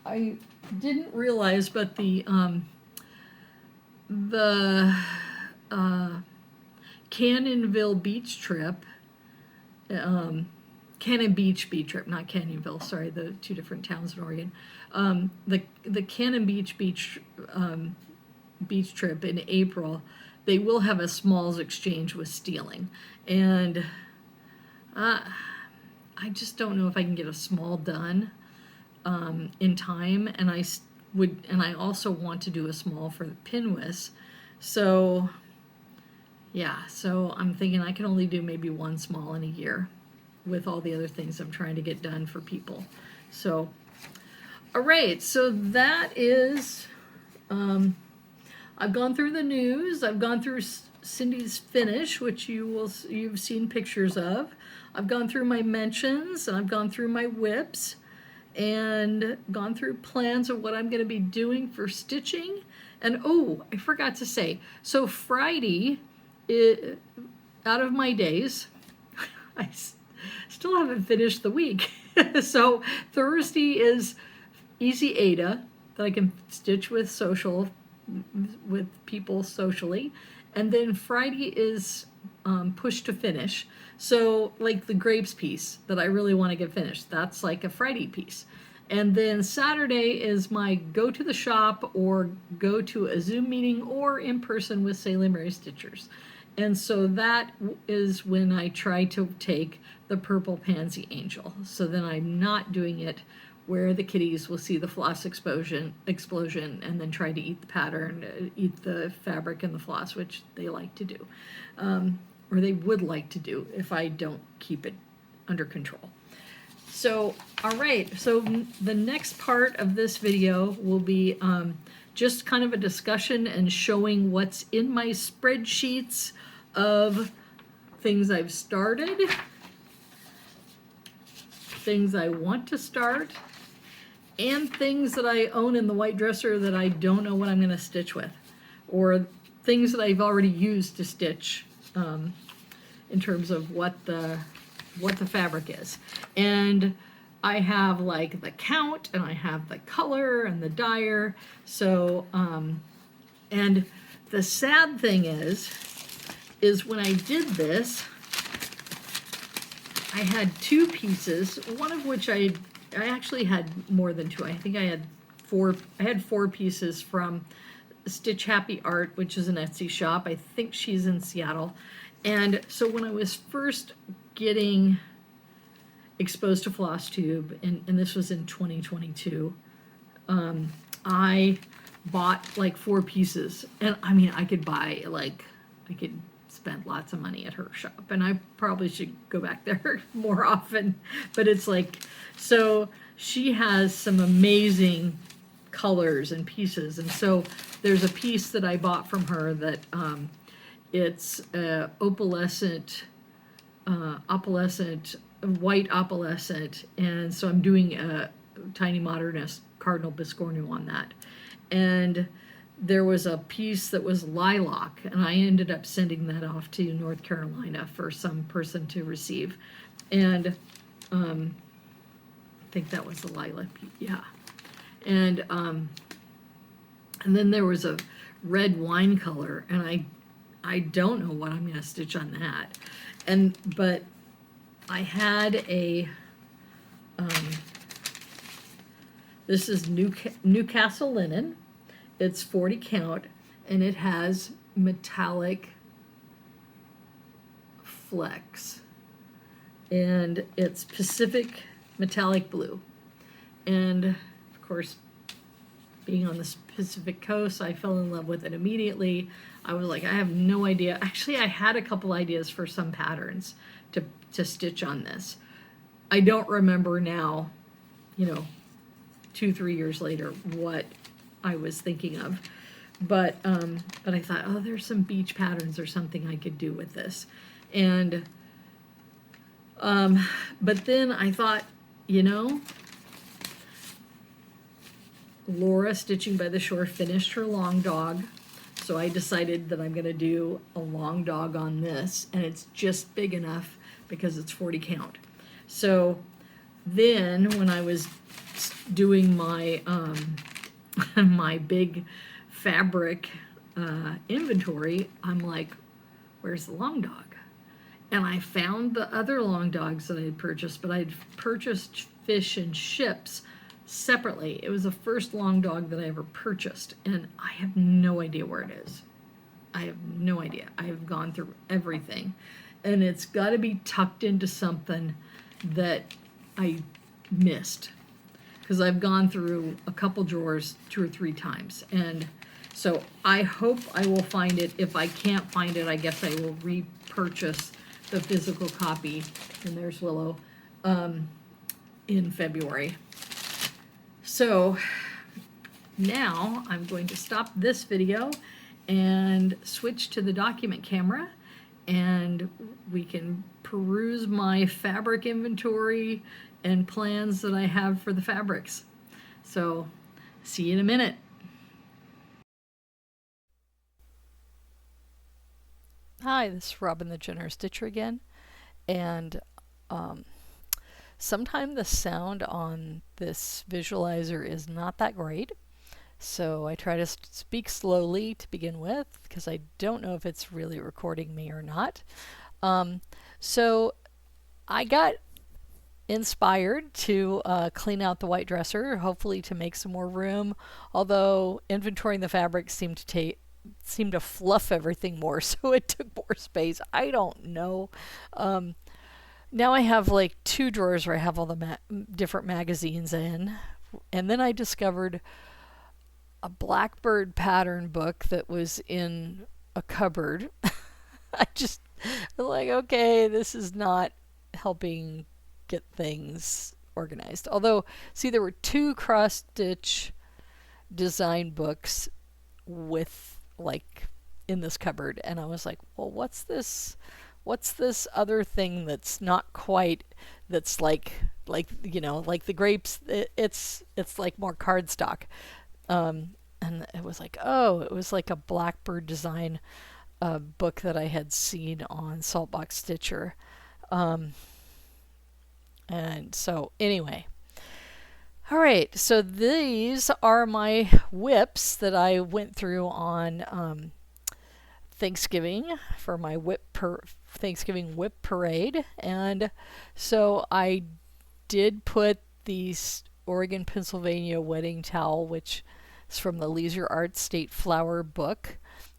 I didn't realize, but the Cannonville beach trip, Cannon Beach trip, not Canyonville, sorry, the two different towns in Oregon. The Cannon Beach beach trip in April, they will have a smalls exchange with Steeling, and I just don't know if I can get a small done in time, and I also want to do a small for the Pinwis. So yeah, so I'm thinking I can only do maybe one small in a year with all the other things I'm trying to get done for people. So all right, so that is I've gone through the news. I've gone through Cindy's finish, which you've seen pictures of. I've gone through my mentions, and I've gone through my whips, and gone through plans of what I'm going to be doing for stitching. And oh, I forgot to say, so Friday, out of my days, I still haven't finished the week. So Thursday is Easy Ada, that I can stitch with people socially, and then Friday is push to finish. So like the grapes piece that I really want to get finished, that's like a Friday piece. And then Saturday is my go to the shop or go to a Zoom meeting or in person with Salem Mary Stitchers. And so that is when I try to take the purple pansy angel. So then I'm not doing it where the kitties will see the floss explosion and then try to eat the pattern, eat the fabric and the floss, which they like to do, or they would like to do if I don't keep it under control. So, all right, so the next part of this video will be just kind of a discussion and showing what's in my spreadsheets of things I've started, things I want to start, and things that I own in the white dresser that I don't know what I'm going to stitch with, or things that I've already used to stitch in terms of what the fabric is. And I have like the count, and I have the color and the dyer. So and the sad thing is when I did this, I had two pieces, one of which I actually had more than two. I think I had four pieces from Stitch Happy Art, which is an Etsy shop. I think she's in Seattle. And so when I was first getting exposed to Flosstube, and this was in 2022, I bought like 4 pieces. And I mean, I could spend lots of money at her shop, and I probably should go back there more often, but it's like, so she has some amazing colors and pieces. And so there's a piece that I bought from her that it's opalescent, white opalescent, and so I'm doing a Tiny Modernist Cardinal Biscornu on that. And there was a piece that was lilac, and I ended up sending that off to North Carolina for some person to receive. And I think that was the lilac piece, yeah. And then there was a red wine color, and I don't know what I'm going to stitch on that. But I had a this is Newcastle linen. It's 40 count, and it has metallic flecks, and it's Pacific metallic blue. And of course, being on the Pacific coast, I fell in love with it immediately. I was like, I have no idea. Actually, I had a couple ideas for some patterns to stitch on this. I don't remember now, 2-3 years later, what I was thinking of. But I thought, oh, there's some beach patterns or something I could do with this. And but then I thought, you know, Laura Stitching by the Shore finished her long dog. So I decided that I'm going to do a long dog on this, and it's just big enough because it's 40 count. So then when I was doing my my big fabric inventory, I'm like, where's the long dog? And I found the other long dogs that I had purchased, but I'd purchased Fish and Ships separately. It was the first long dog that I ever purchased, and I have no idea where it is. I have no idea. I have gone through everything, and it's got to be tucked into something that I missed, because I've gone through a couple drawers 2 or 3 times, and so I hope I will find it. If I can't find it, I guess I will repurchase the physical copy, and there's Willow, in February. So now I'm going to stop this video and switch to the document camera, and we can peruse my fabric inventory and plans that I have for the fabrics. So see you in a minute. Hi, this is Robin the Generous Stitcher again, and sometimes the sound on this visualizer is not that great, so I try to speak slowly to begin with because I don't know if it's really recording me or not. So I got inspired to clean out the white dresser, hopefully to make some more room, although inventorying the fabric seemed to fluff everything more, so it took more space. I don't know. Now I have like 2 drawers where I have all the different magazines in, and then I discovered a Blackbird pattern book that was in a cupboard. I just like, okay, this is not helping get things organized. Although, see, there were 2 cross stitch design books with like in this cupboard, and I was like, well, what's this other thing that's not quite, that's like you know, like the grapes, it's like more cardstock, and it was like, oh, it was like a Blackbird design book that I had seen on Saltbox Stitcher, and so anyway. All right, so these are my whips that I went through on Thanksgiving for my Thanksgiving whip parade. And so I did put the Oregon, Pennsylvania wedding towel, which is from the Leisure Arts State Flower book,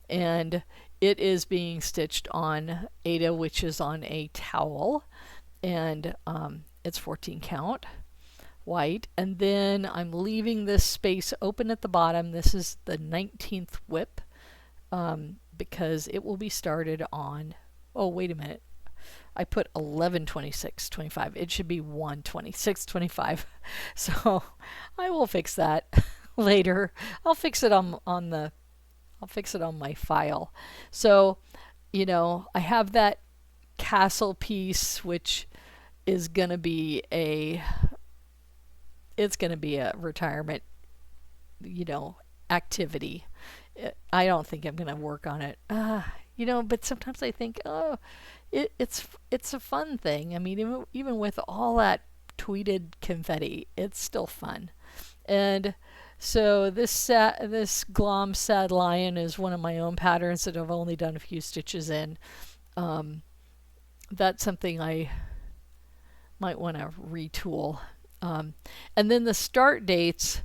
and it is being stitched on Ada, which is on a towel, and it's 14 count. White, and then I'm leaving this space open at the bottom. This is the 19th whip, because it will be started on, oh wait a minute, I put 11/26/25. It should be 1/26/25. So I will fix that later. I'll fix it on my file. So, you know, I have that castle piece, which is gonna be a retirement, you know, activity. I don't think I'm going to work on it. You know, but sometimes I think, oh, it's a fun thing. I mean, even with all that tweeted confetti, it's still fun. And so this Glom Sad Lion is one of my own patterns that I've only done a few stitches in. That's something I might want to retool. And then the start dates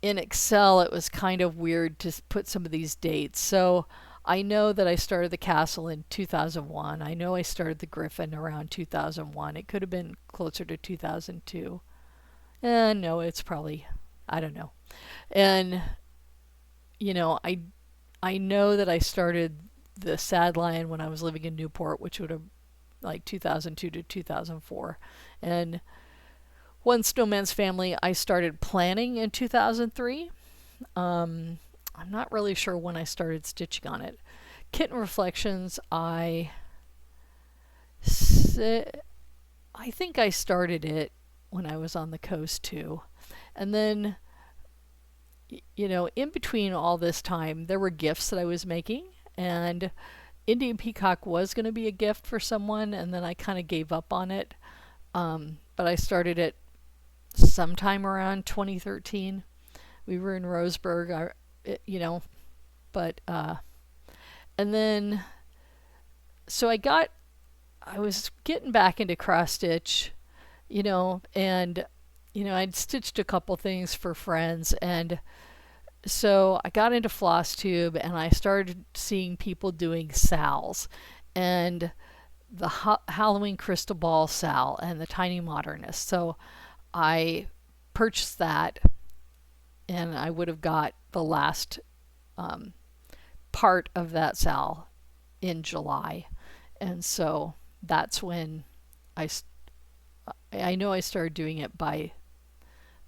in Excel, it was kind of weird to put some of these dates. So I know that I started the castle in 2001. I know I started the Griffin around 2001. It could have been closer to 2002. No, it's probably, I don't know. And, you know, I know that I started the Sad Lion when I was living in Newport, which would have like 2002 to 2004. And One Snowman's Family, I started planning in 2003. I'm not really sure when I started stitching on it. Kitten Reflections, I think I started it when I was on the coast too. And then, you know, in between all this time, there were gifts that I was making, and Indian Peacock was going to be a gift for someone, and then I kind of gave up on it. But I started it sometime around 2013. We were in Roseburg, you know, but, and then, so I was getting back into cross stitch, you know, and, you know, I'd stitched a couple things for friends, and so I got into Flosstube, and I started seeing people doing sals, and the Halloween crystal ball sal and the tiny modernist. So I purchased that, and I would have got the last part of that sal in July, and so that's when I know I started doing it by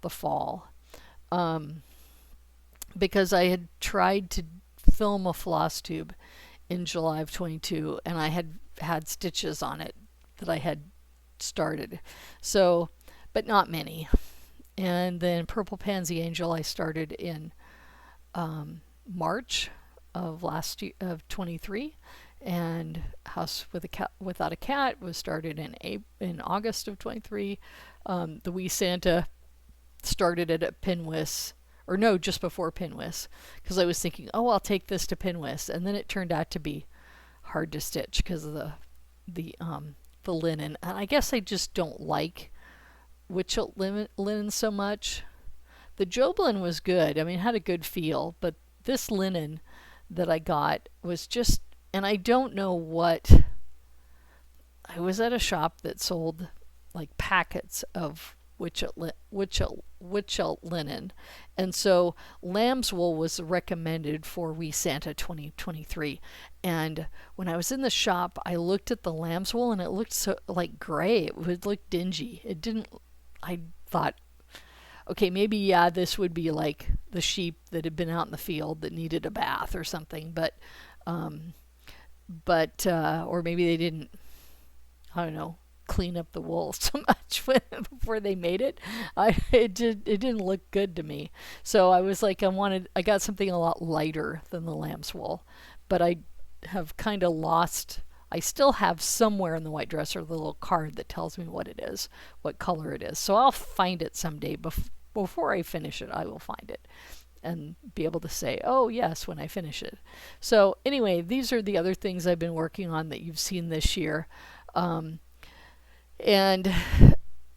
the fall, because I had tried to film a Flosstube in July of 22, and I had stitches on it that I had started, so, but not many. And then Purple Pansy Angel I started in March of last year of 23, and House with a Cat Without a Cat was started in August of 23. The Wee Santa started it at Pinwis, or no, just before Pinwis, because I was thinking, oh, I'll take this to Pinwis, and then it turned out to be hard to stitch because of the linen, and I guess I just don't like Witchelt linen so much. The Joblin was good. I mean, it had a good feel, but this linen that I got was just, and I don't know what. I was at a shop that sold like packets of Witchelt linen, and so lamb's wool was recommended for Wee Santa 2023. And when I was in the shop, I looked at the lamb's wool, and it looked so like gray. It would look dingy. It didn't. I thought, okay, maybe yeah, this would be like the sheep that had been out in the field that needed a bath or something, but or maybe they didn't, I don't know, clean up the wool so much before they made it. It didn't look good to me. So I was like, I got something a lot lighter than the lamb's wool, but I have kind of lost. I still have somewhere in the white dresser the little card that tells me what it is, what color it is. So I'll find it someday. Before I finish it, I will find it and be able to say, oh yes, when I finish it. So anyway, these are the other things I've been working on that you've seen this year. And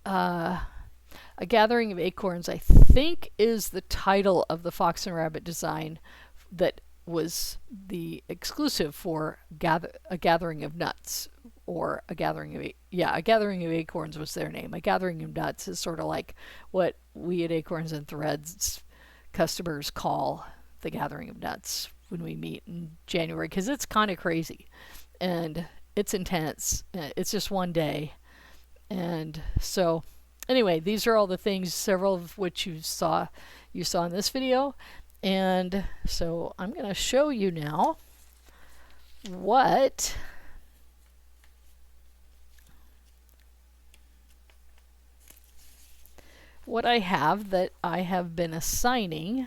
A Gathering of Acorns, I think, is the title of the Fox and Rabbit design that was the exclusive for A Gathering of Nuts, or A Gathering of A Gathering of Acorns was their name. A Gathering of Nuts is sort of like what we at Acorns and Threads customers call the Gathering of Nuts when we meet in January, because it's kind of crazy and it's intense. It's just one day. And so anyway, these are all the things, several of which you saw in this video. And so I'm going to show you now what I have that I have been assigning.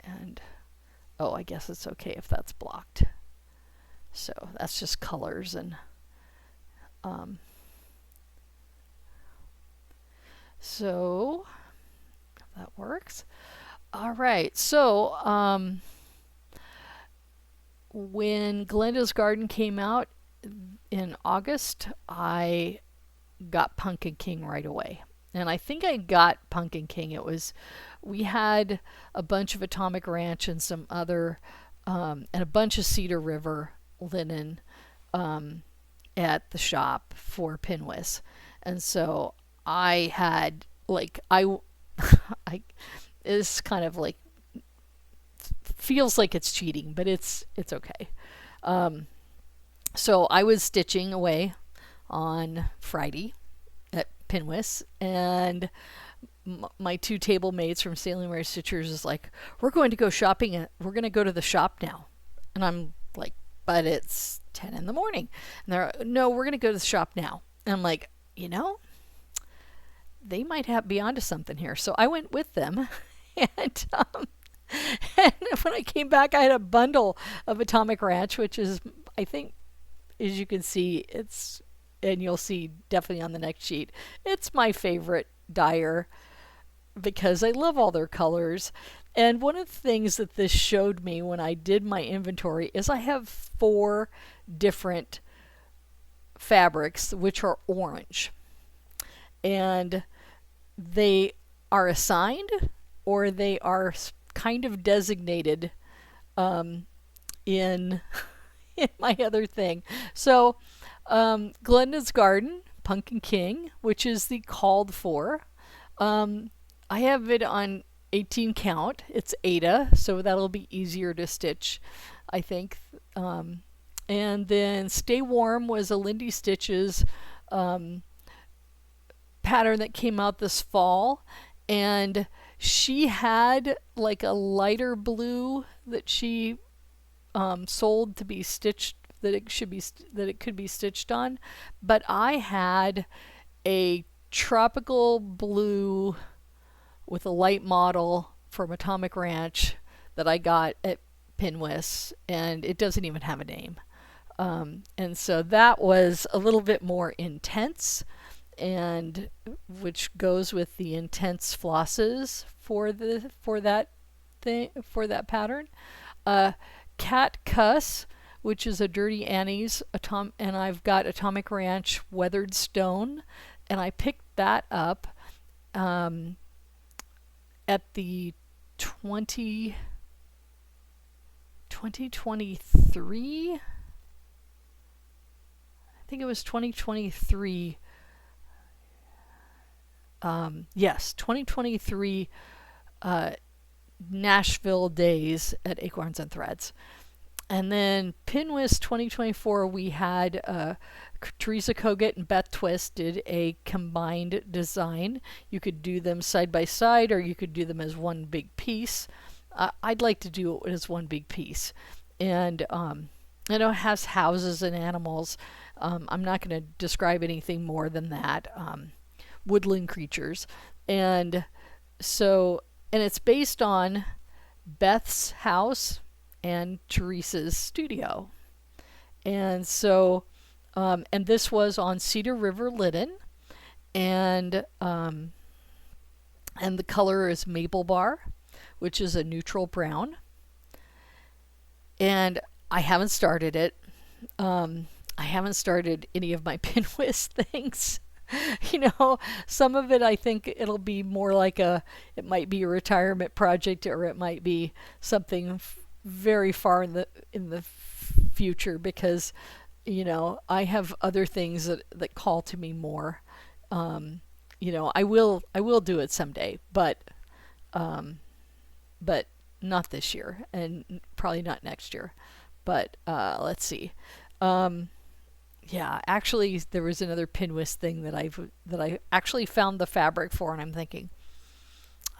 And oh, I guess it's okay if that's blocked. So that's just colors, and so that works. All right, so when Glenda's Garden came out in August, I got Pumpkin King right away. And I think I got Pumpkin King. We had a bunch of Atomic Ranch and some other, and a bunch of Cedar River linen at the shop for Pinwis. And so I had, like, it's kind of like, feels like it's cheating, but it's okay. So I was stitching away on Friday at Pinwis, and my two table mates from Sailing Mary Stitchers is like, we're going to go shopping. We're going to go to the shop now. And I'm like, but it's 10 in the morning. And they're, no, we're going to go to the shop now. And I'm like, they might be onto something here. So I went with them. And, and when I came back, I had a bundle of Atomic Ranch, which is, I think, as you can see, and you'll see definitely on the next sheet, it's my favorite dyer because I love all their colors. And one of the things that this showed me when I did my inventory is I have 4 different fabrics which are orange. And they are assigned or they are kind of designated in my other thing. So Glenda's Garden, Pumpkin King, which is the called for. I have it on 18 count. It's Ada, so that'll be easier to stitch, I think. And then Stay Warm was a Lindy Stitches pattern that came out this fall, and she had like a lighter blue that she sold to be stitched, that it could be stitched on, but I had a tropical blue with a light model from Atomic Ranch that I got at Pinwis, and it doesn't even have a name. And so that was a little bit more intense, and which goes with the intense flosses for that pattern. Cat Cuss, which is a Dirty Annie's, and I've got Atomic Ranch Weathered Stone, and I picked that up at the 2023. I think it was 2023. Yes, 2023 Nashville Days at Acorns and Threads. And then Pinwis 2024, we had Teresa Kogut and Beth Twist did a combined design. You could do them side by side, or you could do them as one big piece. I'd like to do it as one big piece. And I know it has houses and animals. I'm not going to describe anything more than that. Woodland creatures. And so, and it's based on Beth's house and Teresa's studio. And so, and this was on Cedar River linen, and the color is Maple Bar, which is a neutral brown. And I haven't started it. I haven't started any of my Pinwis things. Some of it I think it'll be more like it might be a retirement project, or it might be something very far in the future, because I have other things that call to me more. I will do it someday, but not this year, and probably not next year. But let's see. Yeah, actually, there was another Pinwis thing that I actually found the fabric for, and I'm thinking,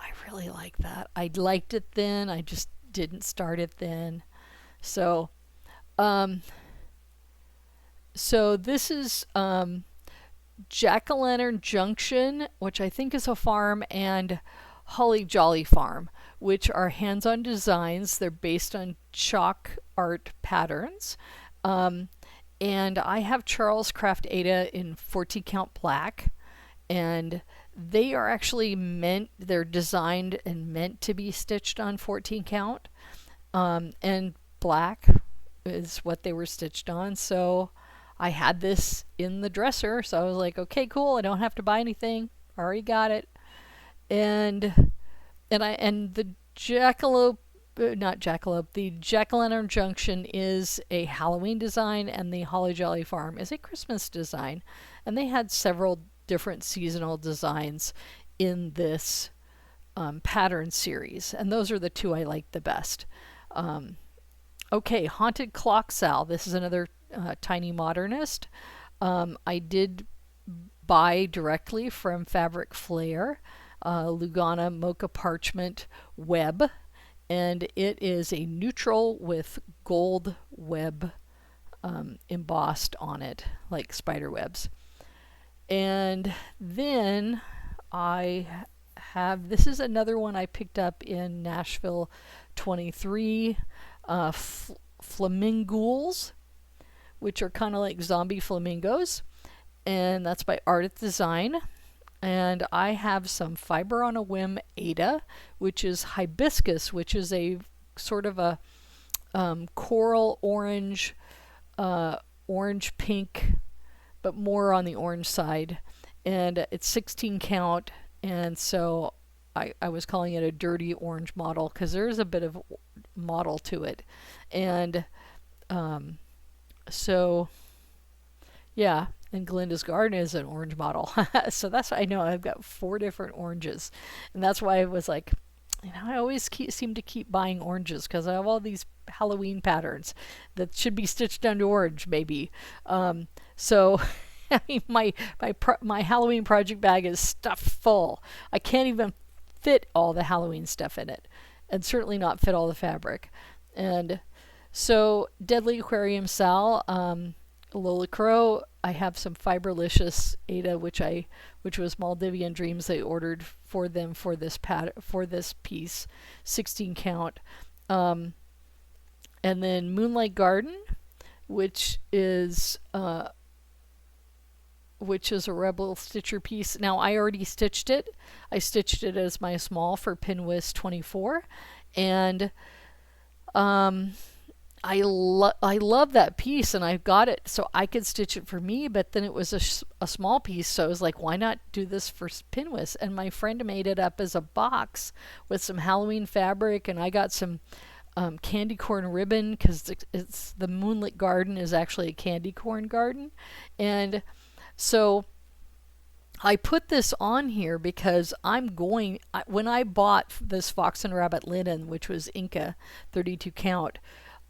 I really like that. I liked it then. I just didn't start it then. So this is Jack-o'-lantern Junction, which I think is a farm, and Holly Jolly Farm, which are hands-on designs. They're based on chalk art patterns. And I have Charles Craft Ada in 14 count black, and they are actually they're designed and meant to be stitched on 14 count, and black is what they were stitched on. So I had this in the dresser, so I was like, okay, cool, I don't have to buy anything, I already got it. And the the Jack-o'-lantern Junction is a Halloween design, and the Holly Jolly Farm is a Christmas design. And they had several different seasonal designs in this pattern series, and those are the two I like the best. Okay, Haunted Clock Sal. This is another Tiny Modernist. I did buy directly from Fabric Flair. Lugana Mocha Parchment web, and it is a neutral with gold web embossed on it, like spider webs. And then I have, this is another one I picked up in Nashville 23, Flamingools, which are kind of like zombie flamingos. And that's by Ardith Design. And I have some Fiber on a Whim Ada, which is hibiscus, which is a sort of a coral orange, orange pink, but more on the orange side. And it's 16 count. And so I was calling it a dirty orange model because there's a bit of model to it. And so, yeah. And Glinda's Garden is an orange model. So that's why I know I've got 4 different oranges. And that's why I was like, I always seem to keep buying oranges because I have all these Halloween patterns that should be stitched under orange, maybe. So I mean, my Halloween project bag is stuffed full. I can't even fit all the Halloween stuff in it, and certainly not fit all the fabric. And so Deadly Aquarium Sal, Lola Crow, I have some Fiberlicious Ada, which was Maldivian Dreams. They ordered for them for this piece, 16 count, and then Moonlight Garden, which is a Rebel Stitcher piece. Now I already stitched it. I stitched it as my small for Pinwist 24, and I love that piece, and I got it so I could stitch it for me, but then it was a small piece, so I was like, why not do this for Pinwist? And my friend made it up as a box with some Halloween fabric, and I got some candy corn ribbon because it's the Moonlit Garden is actually a candy corn garden. And so I put this on here because when I bought this Fox and Rabbit linen, which was Inca 32 count,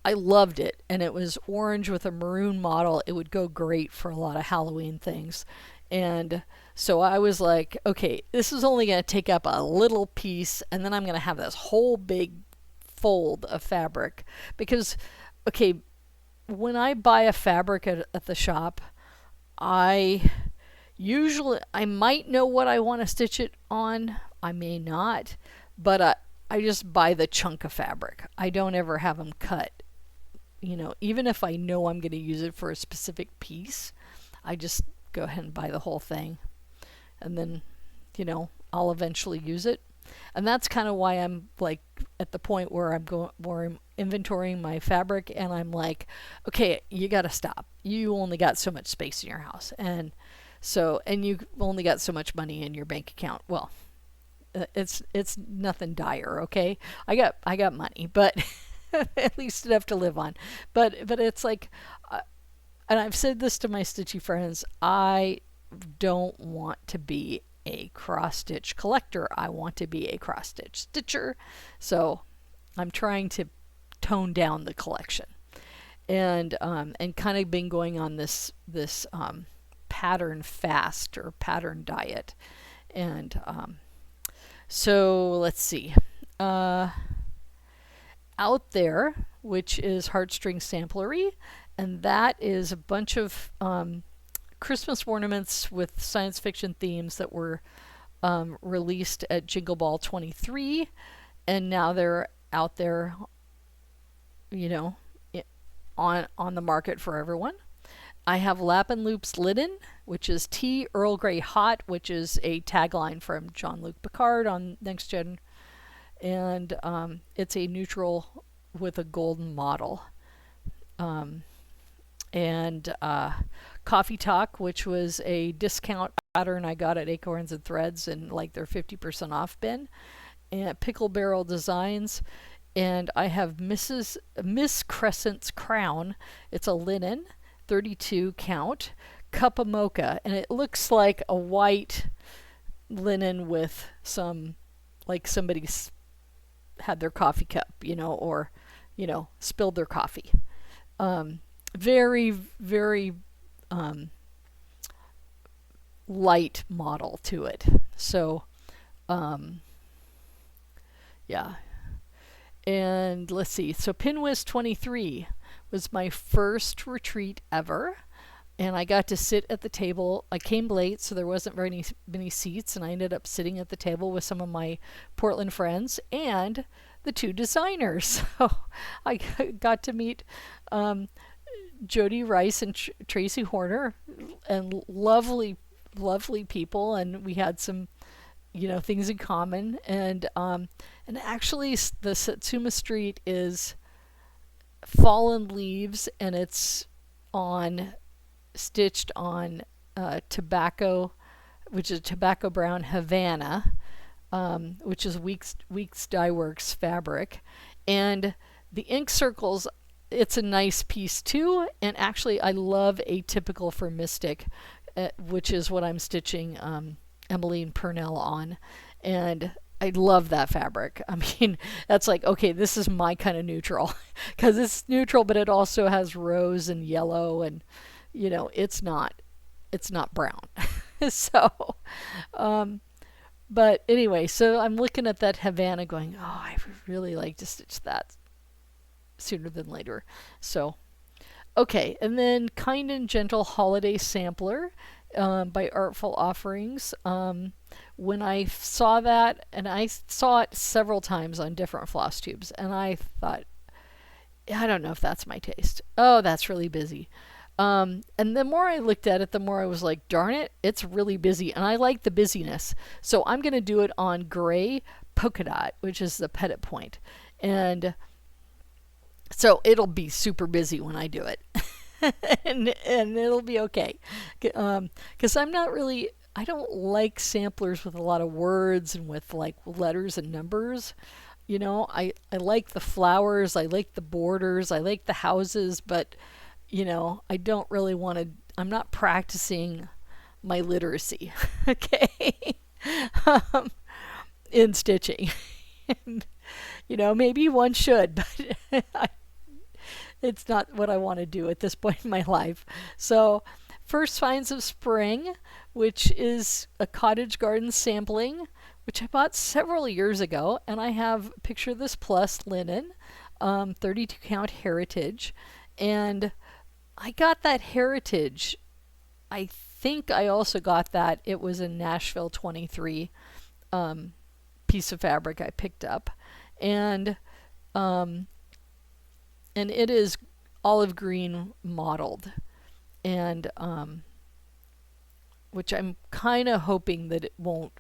I loved it, and it was orange with a maroon model. It would go great for a lot of Halloween things. And so I was like, okay, this is only going to take up a little piece, and then I'm going to have this whole big fold of fabric. Because, okay, when I buy a fabric at the shop, I might know what I want to stitch it on. I may not, but I just buy the chunk of fabric. I don't ever have them cut. Even if I know I'm going to use it for a specific piece, I just go ahead and buy the whole thing. And then, I'll eventually use it. And that's kind of why I'm like at the point where I'm inventorying my fabric, and I'm like, okay, you got to stop. You only got so much space in your house. And you've only got so much money in your bank account. Well, it's nothing dire, okay? I got money, but at least enough to live on. But it's like, and I've said this to my stitchy friends, I don't want to be a cross stitch collector. I want to be a cross stitch stitcher. So I'm trying to tone down the collection, and kind of been going on this pattern fast or pattern diet. And so let's see. Out There, which is Heartstring Samplery, and that is a bunch of Christmas ornaments with science fiction themes that were released at Jingle Ball 23, and now they're out there, on the market for everyone. I have Lap and Loops Linen, which is Tea Earl Grey Hot, which is a tagline from Jean-Luc Picard on Next Gen. And it's a neutral with a golden model. And Coffee Talk, which was a discount pattern I got at Acorns and Threads in like their 50% off bin. And Pickle Barrel Designs. And I have Miss Crescent's Crown. It's a linen, 32 count, cup of mocha. And it looks like a white linen with some, like somebody's had their coffee cup, or, spilled their coffee. Very, very light model to it. So Um, yeah. And let's see. So Pinwist 23 was my first retreat ever. And I got to sit at the table. I came late, so there wasn't very many seats, and I ended up sitting at the table with some of my Portland friends and the two designers. So I got to meet Jody Rice and Tracy Horner, and lovely people, and we had some things in common. And actually, the Satsuma Street is fallen leaves, and it's on stitched on tobacco, which is tobacco brown Havana, which is Weeks Dye Works fabric, and the ink circles. It's a nice piece too, and actually I love Atypical for Mystic, which is what I'm stitching Emmeline Purnell on, and I love that fabric. I mean, that's like, okay, this is my kind of neutral, because it's neutral, but it also has rose and yellow, and it's not brown. So, but anyway, so I'm looking at that Havana going, oh, I really like to stitch that sooner than later. So, okay, and then Kind and Gentle Holiday Sampler by Artful Offerings. When I saw that, and I saw it several times on different floss tubes, and I thought, I don't know if that's my taste. Oh, that's really busy. And the more I looked at it, the more I was like, darn it, it's really busy. And I like the busyness. So I'm going to do it on gray polka dot, which is the petit point. And so it'll be super busy when I do it. and it'll be okay. Because I don't like samplers with a lot of words and with like letters and numbers. I like the flowers, I like the borders, I like the houses, but I don't really want to, I'm not practicing my literacy, okay, in stitching. And, maybe one should, but it's not what I want to do at this point in my life. So, First Finds of Spring, which is a cottage garden sampling, which I bought several years ago, and I have Picture This Plus linen, 32 count heritage, and I got that heritage. I think I also got that. It was a Nashville 23 piece of fabric I picked up, and it is olive green mottled, and which I'm kind of hoping that it will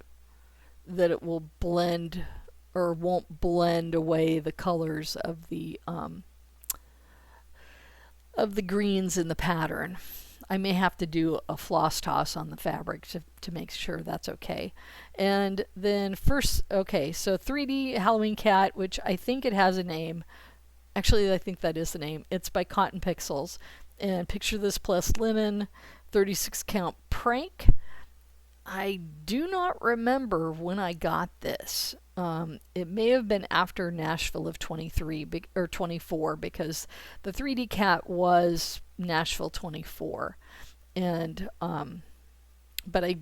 blend or won't blend away the colors of the greens in the pattern. I may have to do a floss toss on the fabric to make sure that's okay. And then so 3D Halloween Cat, which I think it has a name. Actually, I think that is the name. It's by Cotton Pixels. And Picture This Plus linen, 36 count prank. I do not remember when I got this. It may have been after Nashville of 23 or 24, because the 3D Cat was Nashville 24, and but I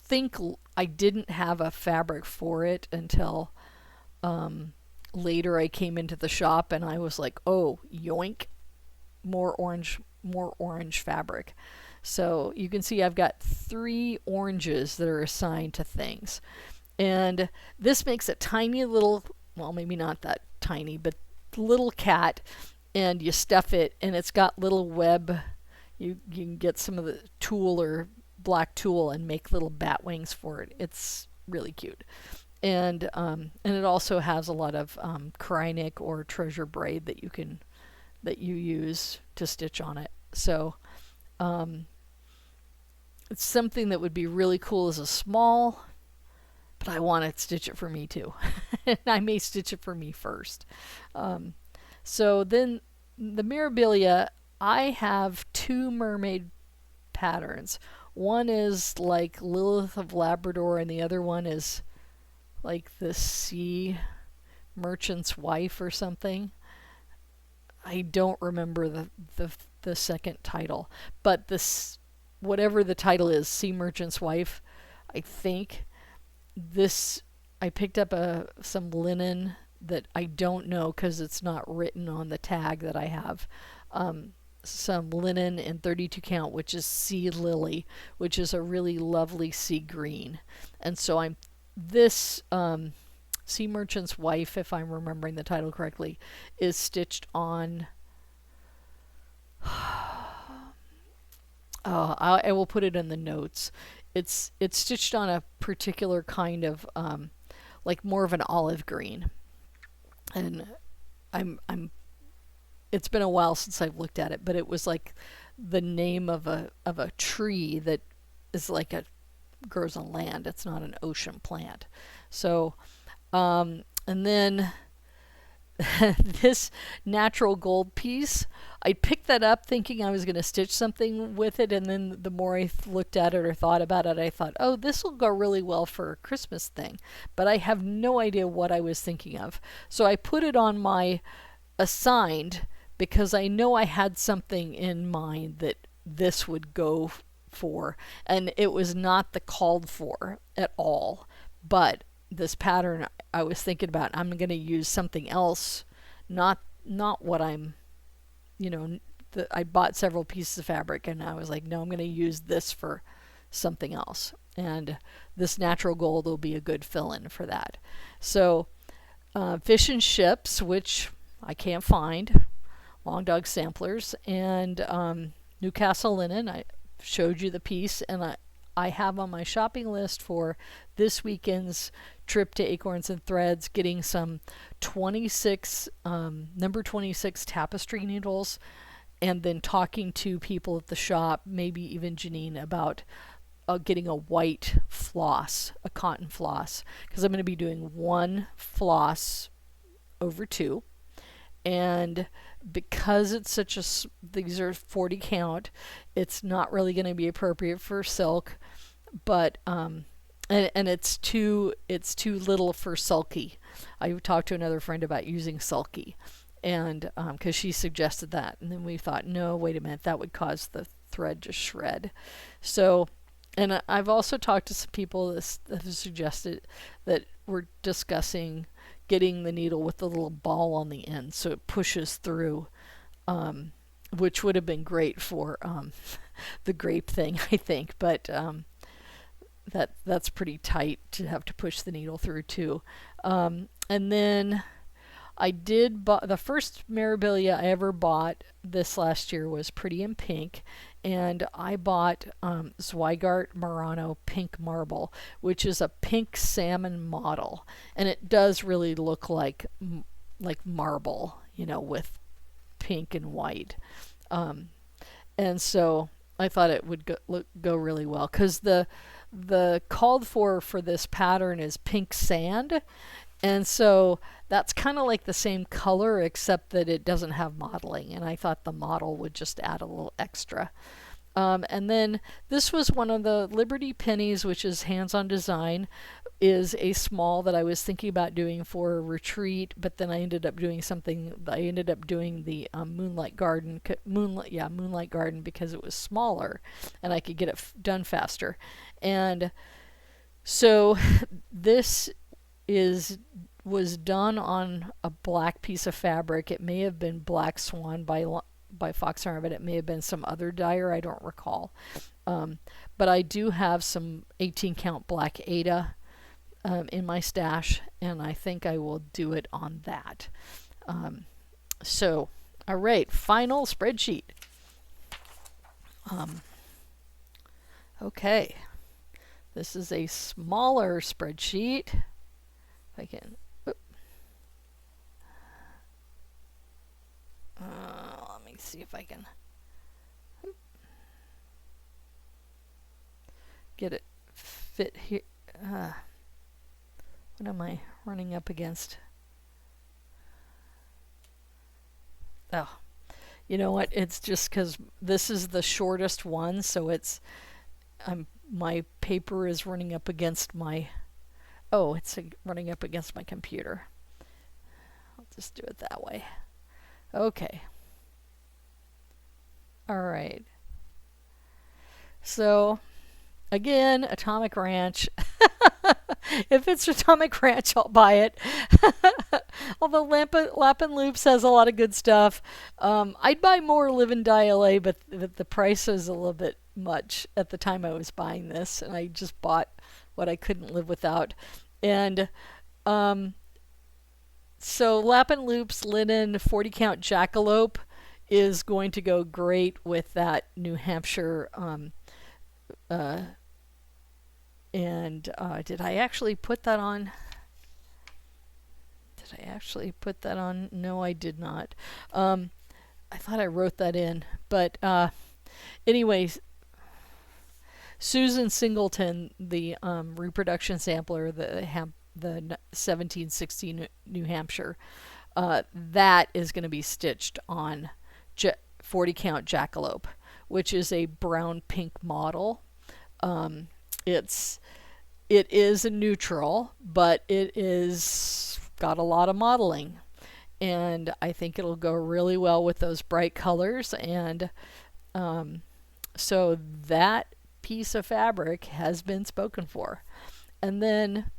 think I didn't have a fabric for it until later. I came into the shop and I was like, oh, yoink, more orange fabric. So you can see I've got 3 oranges that are assigned to things. And this makes a tiny little, well, maybe not that tiny, but little cat, and you stuff it, and it's got little web. You can get some of the tulle or black tulle and make little bat wings for it. It's really cute. And it also has a lot of Krynic or treasure braid that you use to stitch on it. So it's something that would be really cool as a small, but I want to stitch it for me too. And I may stitch it for me first. So then the Mirabilia, I have 2 mermaid patterns. One is like Lilith of Labrador, and the other one is like the Sea Merchant's Wife or something. I don't remember the second title, but this, whatever the title is, Sea Merchant's Wife, I think this I picked up some linen that I don't know because it's not written on the tag that I have. Some linen in 32 count, which is sea lily, which is a really lovely sea green. And so this Sea Merchant's Wife, if I'm remembering the title correctly, is stitched on. I will put it in the notes. It's stitched on a particular kind of like more of an olive green, and I'm. It's been a while since I've looked at it, but it was like the name of a tree that is like grows on land. It's not an ocean plant. So, and then this natural gold piece, I picked that up thinking I was going to stitch something with it, and then the more I looked at it or thought about it, I thought, oh, this will go really well for a Christmas thing. But I have no idea what I was thinking of. So I put it on my assigned because I know I had something in mind that this would go for, and it was not the called for at all. But this pattern I was thinking about, I'm going to use something else, not what I'm, I bought several pieces of fabric and I was like, no, I'm going to use this for something else. And this natural gold will be a good fill-in for that. So Fish and Ships, which I can't find, Long Dog Samplers, and Newcastle Linen. I showed you the piece, and I have on my shopping list for this weekend's trip to Acorns and Threads, getting some 26 number 26 tapestry needles, and then talking to people at the shop, maybe even Janine, about getting a white floss, a cotton floss, because I'm going to be doing one floss over two. And because it's these are 40 count, it's not really going to be appropriate for silk, but and it's too little for sulky. I talked to another friend about using sulky, and because she suggested that, and then we thought, no, wait a minute, that would cause the thread to shred. So, and I've also talked to some people that have suggested that we're discussing getting the needle with the little ball on the end so it pushes through, which would have been great for the grape thing, I think, but that's pretty tight to have to push the needle through too. And then I did the first Mirabilia I ever bought this last year was Pretty in Pink, and I bought Zweigart Murano Pink Marble, which is a pink salmon model, and it does really look like marble, with pink and white, and so I thought it would go really well, because the called for this pattern is pink sand. And so that's kind of like the same color, except that it doesn't have modeling. And I thought the model would just add a little extra. And then this was one of the Liberty Pennies, which is hands-on design, is a small that I was thinking about doing for a retreat, but then I ended up doing the Moonlight Garden, Moonlight Garden, because it was smaller and I could get it done faster. And so this was done on a black piece of fabric. It may have been Black Swan by Fox Yarn, but it may have been some other dyer, I don't recall. But I do have some 18 count Black Ada in my stash, and I think I will do it on that. So, all right, final spreadsheet. Okay, this is a smaller spreadsheet. If I can, let me see if I can get it fit here. What am I running up against? Oh, you know what? It's just because this is the shortest one, so my paper is running up against my. Oh, it's running up against my computer. I'll just do it that way. Okay. All right. So, again, Atomic Ranch. If it's Atomic Ranch, I'll buy it. Although Lapin Loops has a lot of good stuff. I'd buy more Live and Die LA, but the price was a little bit much at the time I was buying this, and I just bought what I couldn't live without. And so Lapin Loops Linen 40 count Jackalope is going to go great with that New Hampshire. Did I actually put that on? Did I actually put that on? No, I did not. I thought I wrote that in. But anyways, Susan Singleton, the reproduction sampler, the 1760 New Hampshire, that is going to be stitched on 40 count Jackalope, which is a brown pink model. It is a neutral, but it is got a lot of modeling, and I think it'll go really well with those bright colors. And so that piece of fabric has been spoken for. And then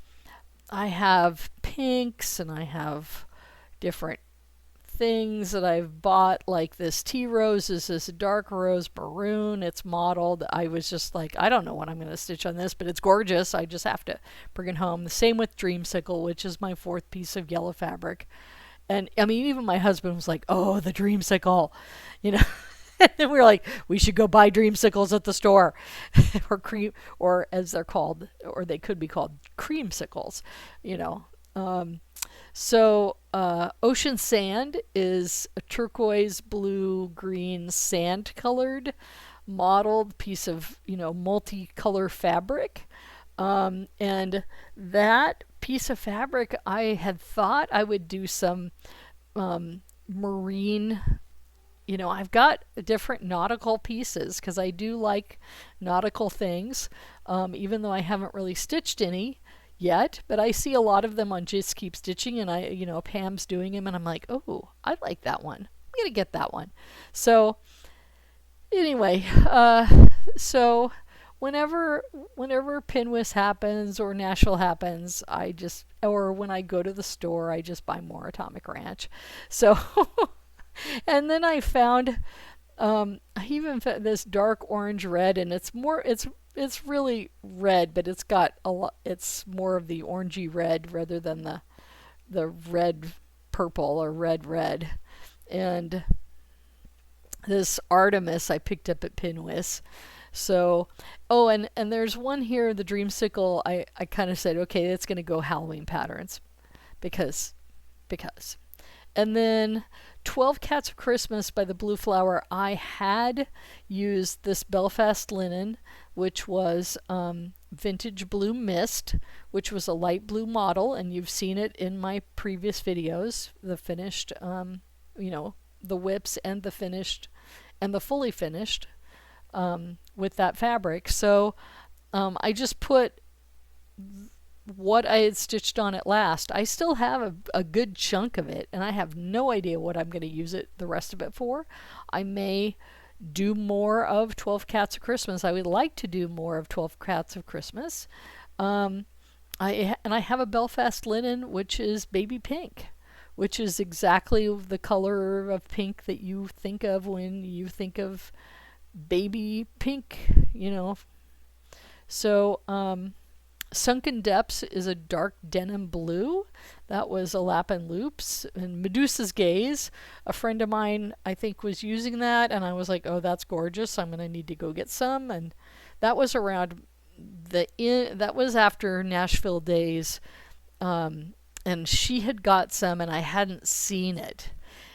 I have pinks, and I have different things that I've bought, like this tea rose is this dark rose maroon. It's modeled. I was just like, I don't know what I'm going to stitch on this, but it's gorgeous. I just have to bring it home. The same with Dreamsicle, which is my fourth piece of yellow fabric. And I mean, even my husband was like, oh, the Dreamsicle, you know. And then we were like, we should go buy Dreamsicles at the store. Or cream, or as they're called, or they could be called creamsicles, you know. So Ocean Sand is a turquoise, blue, green, sand colored modeled piece of, you know, multicolor fabric. And that piece of fabric, I had thought I would do some marine, you know, I've got different nautical pieces because I do like nautical things, even though I haven't really stitched any yet, but I see a lot of them on Just Keep Stitching, and you know, Pam's doing them, and I'm like, oh, I like that one. I'm gonna get that one. So anyway, so whenever Pinwis happens or Nashville happens, or when I go to the store, I just buy more Atomic Ranch. So and then I found I even found this dark orange red, and it's really red, but it's got a lot. It's more of the orangey red rather than the red purple or red. And this Artemis I picked up at Pinwis. So, oh, and there's one here, the Dreamsicle. I kind of said, okay, it's going to go Halloween patterns because. And then 12 Cats of Christmas by the Blue Flower. I had used this Belfast linen, which was Vintage Blue Mist, which was a light blue model, and you've seen it in my previous videos, the finished, you know, the whips and the finished and the fully finished with that fabric. So I just put what I had stitched on it last. I still have a good chunk of it, and I have no idea what I'm going to use the rest of it for. I may do more of 12 Cats of Christmas. I would like to do more of 12 Cats of Christmas. I have a Belfast linen, which is baby pink, which is exactly the color of pink that you think of when you think of baby pink, you know. So Sunken Depths is a dark denim blue. That was a Lapin Loops. And Medusa's Gaze, a friend of mine, I think, was using that, and I was like, oh, that's gorgeous. I'm going to need to go get some. And that was around that was after Nashville Days. And she had got some, and I hadn't seen it.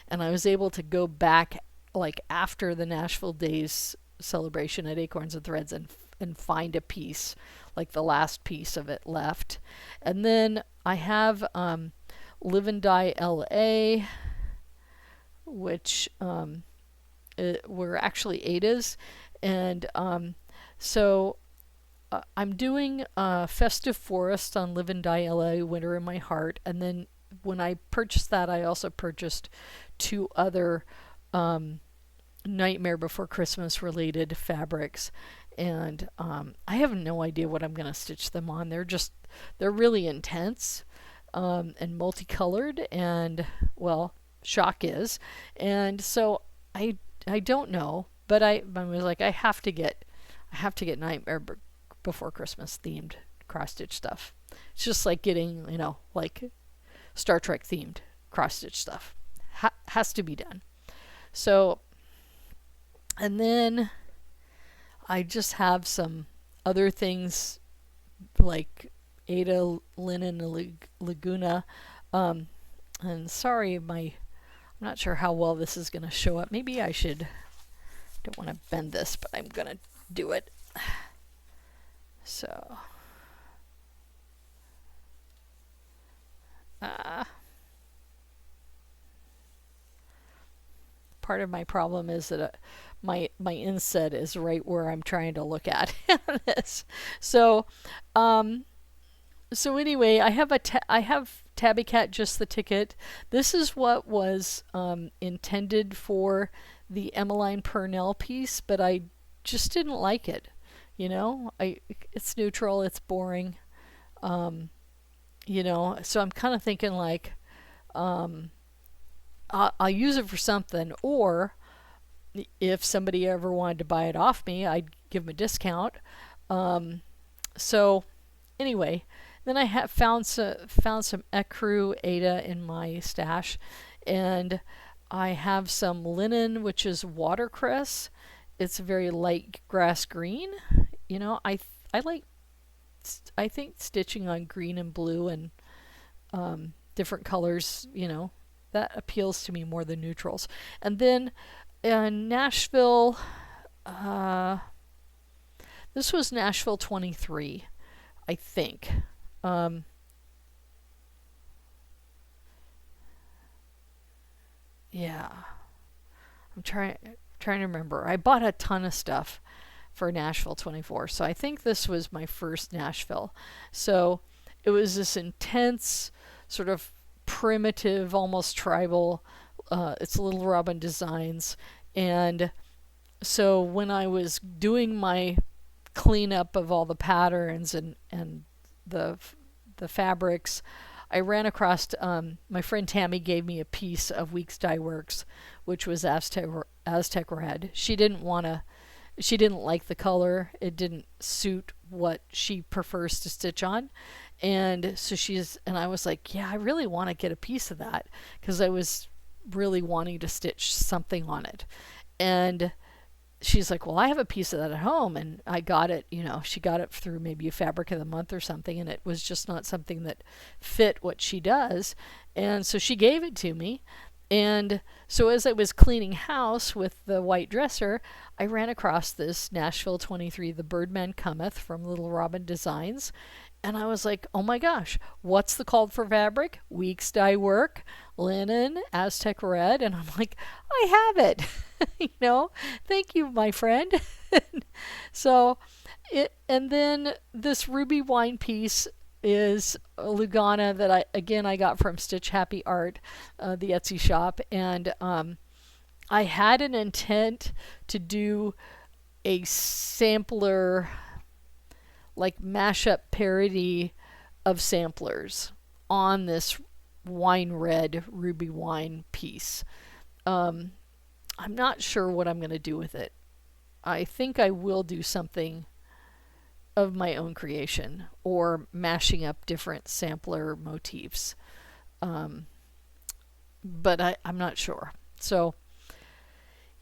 And I was able to go back, like, after the Nashville Days celebration at Acorns and Threads and find a piece, like the last piece of it left. And then I have Live and Die LA, which were actually Ada's. And so I'm doing Festive Forest on Live and Die LA, Winter in My Heart. And then when I purchased that, I also purchased 2 other Nightmare Before Christmas related fabrics. and I have no idea what I'm going to stitch them on. They're really intense and multicolored, and well, shock is, and so I don't know, but I was like, I have to get Nightmare Before Christmas themed cross stitch stuff. It's just like getting, like Star Trek themed cross stitch stuff. Has to be done. So, and then I just have some other things like Ada Linen Laguna. And sorry, I'm not sure how well this is going to show up. Maybe I should, don't want to bend this, but I'm going to do it. So, part of my problem is that my inset is right where I'm trying to look at this. So, so anyway, I have Tabby Cat Just the Ticket. This is what was intended for the Emmeline Purnell piece, but I just didn't like it. It's neutral, it's boring. So I'm kind of thinking like, I'll use it for something, or if somebody ever wanted to buy it off me, I'd give them a discount. So anyway, then I found some ecru Ada in my stash, and I have some linen, which is watercress. It's very light grass green. I think stitching on green and blue and different colors, that appeals to me more than neutrals. And then Nashville, this was Nashville 23, I think. Yeah, I'm trying to remember. I bought a ton of stuff for Nashville 24, so I think this was my first Nashville. So it was this intense, sort of primitive, almost tribal. It's Little Robin Designs, and so when I was doing my cleanup of all the patterns and the fabrics, I ran across my friend Tammy gave me a piece of Weeks Dye Works, which was Aztec Red. She didn't like the color. It didn't suit what she prefers to stitch on. And so I was like, yeah, I really want to get a piece of that, because I was really wanting to stitch something on it. And she's like, well, I have a piece of that at home. And I got it, she got it through maybe a Fabric of the Month or something. And it was just not something that fit what she does. And so she gave it to me. And so as I was cleaning house with the white dresser, I ran across this Nashville 23, The Birdman Cometh from Little Robin Designs. And I was like, oh my gosh, what's the called for fabric? Weeks Dye Work, linen, Aztec Red. And I'm like, I have it. Thank you, my friend. So and then this ruby wine piece is a Lugana that I got from Stitch Happy Art, the Etsy shop. And I had an intent to do a sampler, like mashup parody of samplers on this wine red ruby wine piece. I'm not sure what I'm going to do with it. I think I will do something of my own creation, or mashing up different sampler motifs. But I'm not sure. So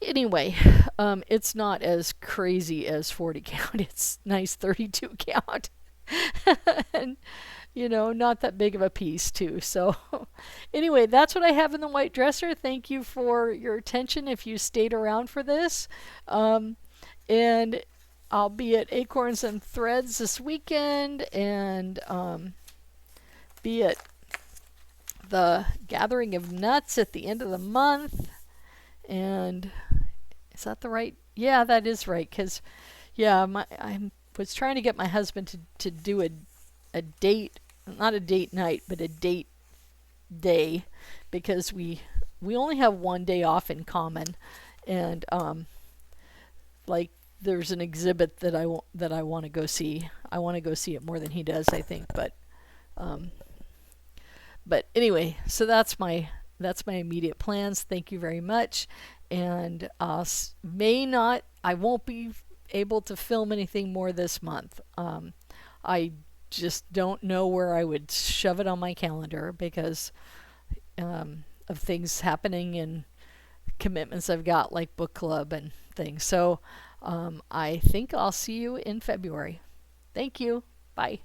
anyway, it's not as crazy as 40 count. It's nice 32 count. And, not that big of a piece too. So anyway, that's what I have in the white dresser. Thank you for your attention if you stayed around for this. And I'll be at Acorns and Threads this weekend, and be at the Gathering of Nuts at the end of the month. And is that the right? Yeah, that is right. Because, yeah, I was trying to get my husband to do a date, not a date night, but a date day, because we only have one day off in common. And like there's an exhibit that I want to go see. I want to go see it more than he does, I think. Um, but anyway, so that's my immediate plans. Thank you very much, and I won't be able to film anything more this month. I just don't know where I would shove it on my calendar because of things happening and commitments I've got, like book club and things. So I think I'll see you in February. Thank you. Bye.